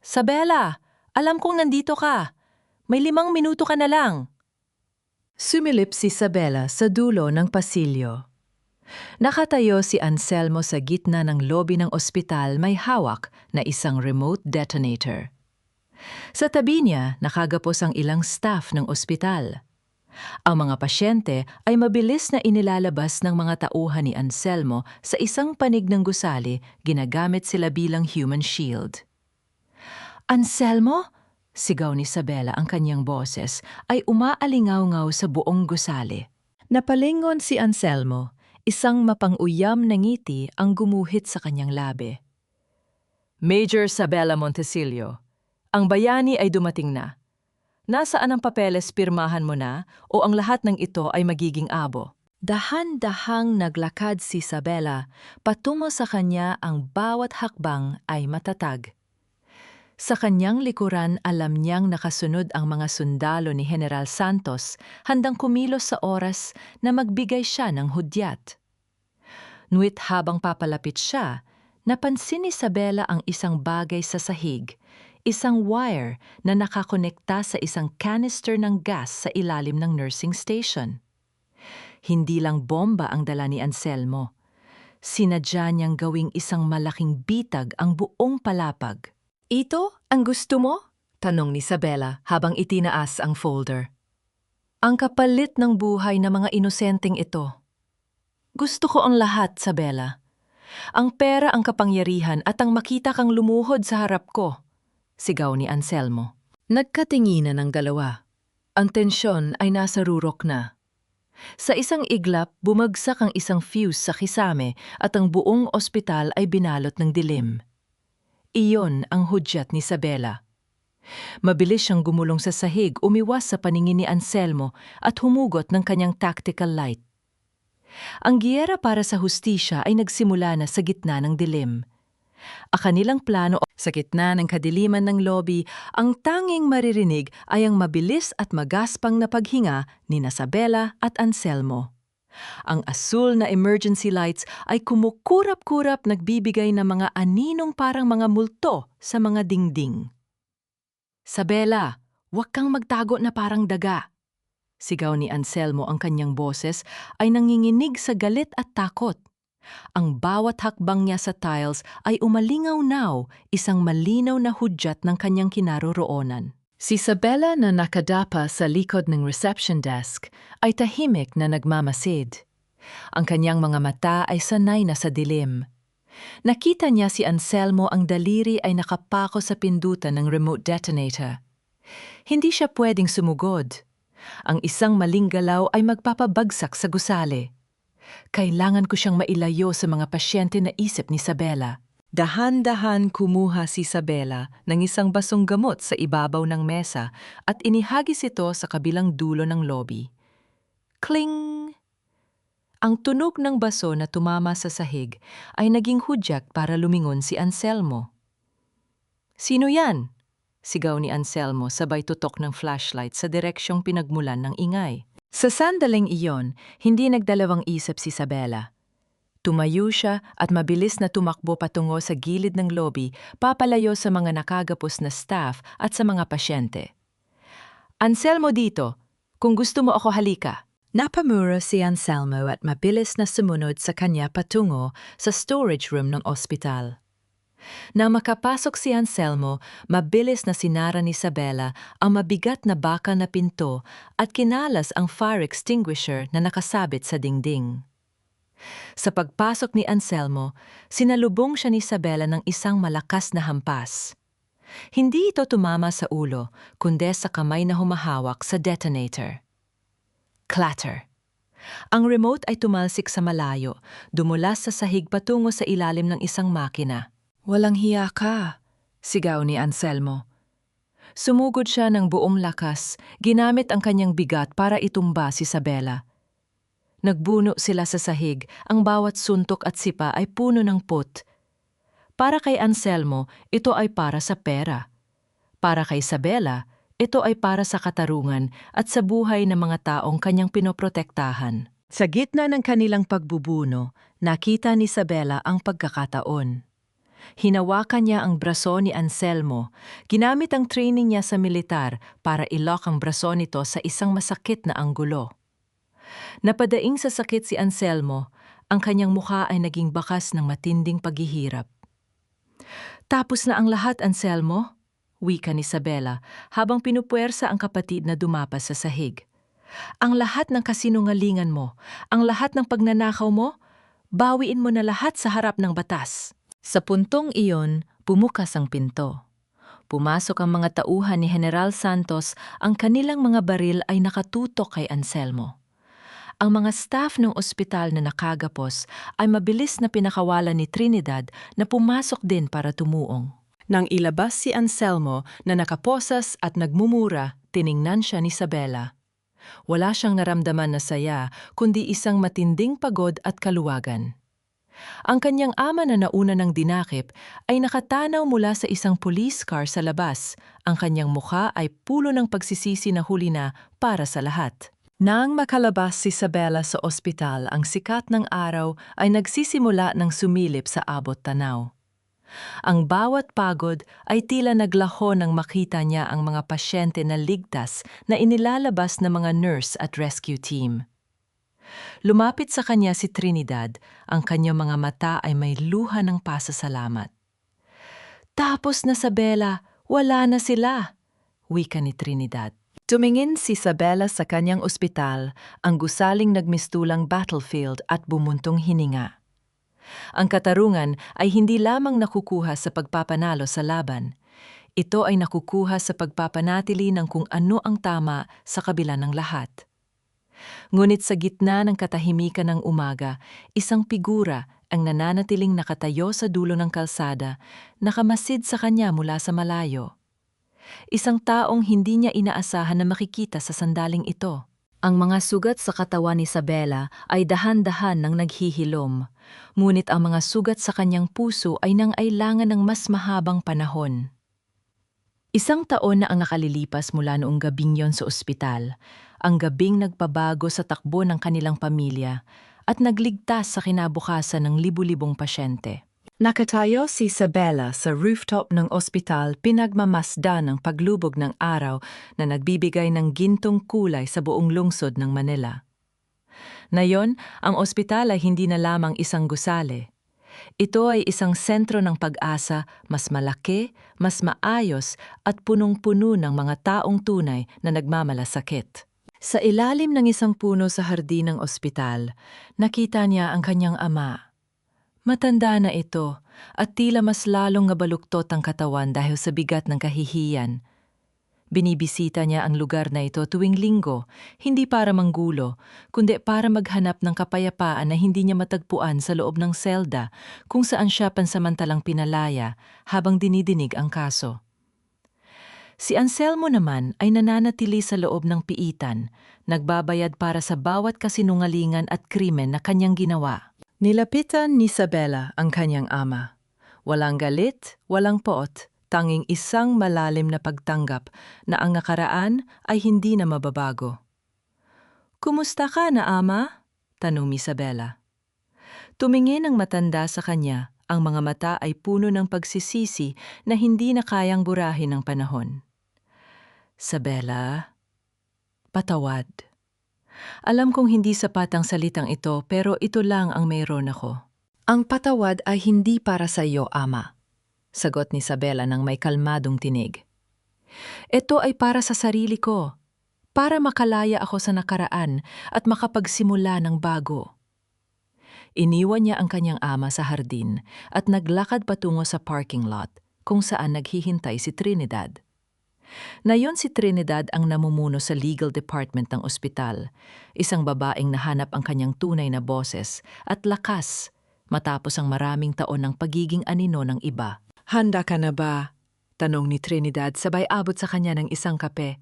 "Isabela, alam kong nandito ka. May 5 minuto ka na lang." Sumilip si Isabela sa dulo ng pasilyo. Nakatayo si Anselmo sa gitna ng lobby ng ospital, may hawak na isang remote detonator. Sa tabi niya, nakagapos ang ilang staff ng ospital. Ang mga pasyente ay mabilis na inilalabas ng mga tauhan ni Anselmo sa isang panig ng gusali, ginagamit sila bilang human shield. "Anselmo?" Sigaw ni Isabela, ang kanyang boses ay umaalingaw-ngaw sa buong gusali. Napalingon si Anselmo, isang mapang-uyam na ngiti ang gumuhit sa kanyang labi. "Major Isabela Montesilio, ang bayani ay dumating na. Nasaan ang papeles, pirmahan mo na o ang lahat ng ito ay magiging abo?" Dahan-dahang naglakad si Isabela, patungo sa kanya, ang bawat hakbang ay matatag. Sa kanyang likuran, alam niyang nakasunod ang mga sundalo ni General Santos, handang kumilos sa oras na magbigay siya ng hudyat. Ngunit habang papalapit siya, napansin ni Isabela ang isang bagay sa sahig, isang wire na nakakonekta sa isang canister ng gas sa ilalim ng nursing station. Hindi lang bomba ang dala ni Anselmo. Sinadya niyang gawing isang malaking bitag ang buong palapag. "Ito ang gusto mo?" tanong ni Isabela habang itinaas ang folder. "Ang kapalit ng buhay ng mga inosenteng ito. Gusto ko ang lahat, Isabela. Ang pera, ang kapangyarihan at ang makita kang lumuhod sa harap ko," sigaw ni Anselmo. Nagkatinginan ang dalawa. Ang tensyon ay nasa rurok na. Sa isang iglap, bumagsak ang isang fuse sa kisame at ang buong ospital ay binalot ng dilim. Iyon ang hudyat ni Isabela. Mabilis siyang gumulong sa sahig, umiwas sa paningin ni Anselmo at humugot ng kanyang tactical light. Ang giyera para sa hustisya ay nagsimula na sa gitna ng dilim. Ang kanilang plano, sa gitna ng kadiliman ng lobby, ang tanging maririnig ay ang mabilis at magaspang na paghinga ni Isabela at Anselmo. Ang asul na emergency lights ay kumukurap-kurap, nagbibigay ng mga aninong parang mga multo sa mga dingding. "Isabela, huwag kang magtago na parang daga," sigaw ni Anselmo, ang kanyang boses ay nanginginig sa galit at takot. Ang bawat hakbang niya sa tiles ay umalingaw-naw, isang malinaw na hudyat ng kanyang kinaroroonan. Si Isabela, na nakadapa sa likod ng reception desk, ay tahimik na nagmamasid. Ang kanyang mga mata ay sanay na sa dilim. Nakita niya si Anselmo, ang daliri ay nakapako sa pindutan ng remote detonator. Hindi siya pwedeng sumugod. Ang isang maling galaw ay magpapabagsak sa gusali. "Kailangan ko siyang mailayo sa mga pasyente," na isip ni Isabela. Dahan-dahan kumuha si Isabela ng isang basong gamot sa ibabaw ng mesa at inihagis ito sa kabilang dulo ng lobby. Kling! Ang tunog ng baso na tumama sa sahig ay naging hudyat para lumingon si Anselmo. "Sino yan?" sigaw ni Anselmo, sabay tutok ng flashlight sa direksyong pinagmulan ng ingay. Sa sandaling iyon, hindi nagdalawang isip si Isabela. Tumayo siya at mabilis na tumakbo patungo sa gilid ng lobby, papalayo sa mga nakagapos na staff at sa mga pasyente. "Anselmo, dito. Kung gusto mo ako, halika." Napamura si Anselmo at mabilis na sumunod sa kanya patungo sa storage room ng ospital. Nang makapasok si Anselmo, mabilis na sinara ni Isabela ang mabigat na bakal na pinto at kinalas ang fire extinguisher na nakasabit sa dingding. Sa pagpasok ni Anselmo, sinalubong siya ni Isabela ng isang malakas na hampas. Hindi ito tumama sa ulo, kundi sa kamay na humahawak sa detonator. Clatter. Ang remote ay tumalsik sa malayo, dumulas sa sahig patungo sa ilalim ng isang makina. "Walang hiya ka," sigaw ni Anselmo. Sumugod siya ng buong lakas, ginamit ang kanyang bigat para itumba si Isabela. Nagbuno sila sa sahig, ang bawat suntok at sipa ay puno ng put. Para kay Anselmo, ito ay para sa pera. Para kay Isabela, ito ay para sa katarungan at sa buhay ng mga taong kanyang pinoprotektahan. Sa gitna ng kanilang pagbubuno, nakita ni Isabela ang pagkakataon. Hinawakan niya ang braso ni Anselmo, ginamit ang training niya sa militar para ilock ang braso nito sa isang masakit na anggulo. Napadaing sa sakit si Anselmo, ang kanyang mukha ay naging bakas ng matinding paghihirap. "Tapos na ang lahat, Anselmo," wika ni Isabela habang pinupuwersa ang kapatid na dumapas sa sahig. "Ang lahat ng kasinungalingan mo, ang lahat ng pagnanakaw mo, bawiin mo na lahat sa harap ng batas." Sa puntong iyon, bumukas ang pinto. Pumasok ang mga tauhan ni General Santos, ang kanilang mga baril ay nakatutok kay Anselmo. Ang mga staff ng ospital na nakagapos ay mabilis na pinakawalan ni Trinidad na pumasok din para tumuong. Nang ilabas si Anselmo na nakaposas at nagmumura, tiningnan siya ni Isabela. Wala siyang naramdaman na saya, kundi isang matinding pagod at kaluwagan. Ang kanyang ama na nauna ng dinakip ay nakatanaw mula sa isang police car sa labas. Ang kanyang mukha ay pulo ng pagsisisi na huli na para sa lahat. Nang makalabas si Isabela sa ospital, ang sikat ng araw ay nagsisimula ng sumilip sa abot tanaw. Ang bawat pagod ay tila naglaho nang makita niya ang mga pasyente na ligtas na inilalabas ng mga nurse at rescue team. Lumapit sa kanya si Trinidad, ang kanyang mga mata ay may luha ng pasasalamat. "Tapos na, Isabela, wala na sila," wika ni Trinidad. Tumingin si Isabela sa kanyang ospital, ang gusaling nagmistulang battlefield at bumuntong hininga. Ang katarungan ay hindi lamang nakukuha sa pagpapanalo sa laban. Ito ay nakukuha sa pagpapanatili ng kung ano ang tama sa kabila ng lahat. Ngunit sa gitna ng katahimikan ng umaga, isang figura ang nananatiling nakatayo sa dulo ng kalsada, nakamasid sa kanya mula sa malayo. Isang taong hindi niya inaasahan na makikita sa sandaling ito. Ang mga sugat sa katawan ni Isabela ay dahan-dahan nang naghihilom, ngunit ang mga sugat sa kanyang puso ay nangailangan ng mas mahabang panahon. 1 taon na ang nakalilipas mula noong gabing yon sa ospital, ang gabing nagpabago sa takbo ng kanilang pamilya at nagligtas sa kinabukasan ng libu-libong pasyente. Nakatayo si Isabela sa rooftop ng ospital, pinagmamasdan ng paglubog ng araw na nagbibigay ng gintong kulay sa buong lungsod ng Manila. Ngayon, ang ospital ay hindi na lamang isang gusali. Ito ay isang sentro ng pag-asa, mas malaki, mas maayos at punong-puno ng mga taong tunay na nagmamalasakit. Sa ilalim ng isang puno sa hardin ng ospital, nakita niya ang kanyang ama. Matanda na ito at tila mas lalong nabaluktot ang katawan dahil sa bigat ng kahihiyan. Binibisita niya ang lugar na ito tuwing linggo, hindi para manggulo, kundi para maghanap ng kapayapaan na hindi niya matagpuan sa loob ng selda kung saan siya pansamantalang pinalaya habang dinidinig ang kaso. Si Anselmo naman ay nananatili sa loob ng piitan, nagbabayad para sa bawat kasinungalingan at krimen na kanyang ginawa. Nilapitan ni Isabela ang kanyang ama. Walang galit, walang poot, tanging isang malalim na pagtanggap na ang nakaraan ay hindi na mababago. "Kumusta ka na, ama?" tanong ni Isabela. Tumingin ang matanda sa kanya, ang mga mata ay puno ng pagsisisi na hindi na kayang burahin ng panahon. "Isabela, patawad. Alam kong hindi sapat ang salitang ito, pero ito lang ang mayroon ako. Ang patawad ay hindi para sa iyo, ama. sagot ni Isabela ng may kalmadong tinig. Ito ay para sa sarili ko, para makalaya ako sa nakaraan at makapagsimula ng bago. Iniwan niya ang kanyang ama sa hardin at naglakad patungo sa parking lot kung saan naghihintay si Trinidad. Nayon si Trinidad ang namumuno sa legal department ng ospital, isang babaeng nahanap ang kanyang tunay na boses at lakas matapos ang maraming taon ng pagiging anino ng iba. Handa ka na ba? Tanong ni Trinidad sabay abot sa kanya ng isang kape.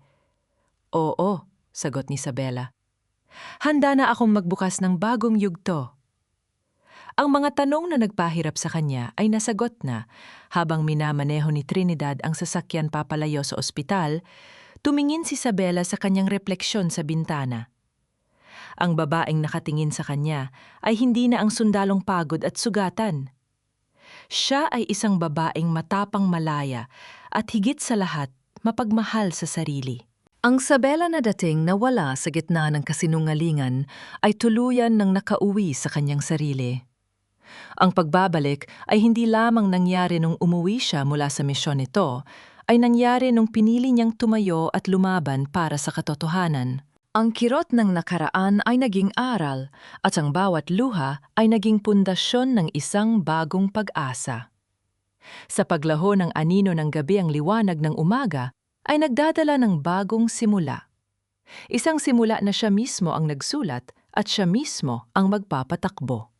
Oo, sagot ni Isabela. Handa na akong magbukas ng bagong yugto. Ang mga tanong na nagpahirap sa kanya ay nasagot na habang minamaneho ni Trinidad ang sasakyan papalayo sa ospital, tumingin si Isabela sa kanyang refleksyon sa bintana. Ang babaeng nakatingin sa kanya ay hindi na ang sundalong pagod at sugatan. Siya ay isang babaeng matapang malaya at higit sa lahat mapagmahal sa sarili. Ang Isabela na dating nawala sa gitna ng kasinungalingan ay tuluyan ng nakauwi sa kanyang sarili. Ang pagbabalik ay hindi lamang nangyari nung umuwi siya mula sa misyon nito, ay nangyari nung pinili niyang tumayo at lumaban para sa katotohanan. Ang kirot ng nakaraan ay naging aral at ang bawat luha ay naging pundasyon ng isang bagong pag-asa. Sa paglaho ng anino ng gabi ang liwanag ng umaga ay nagdadala ng bagong simula. Isang simula na siya mismo ang nagsulat at siya mismo ang magpapatakbo.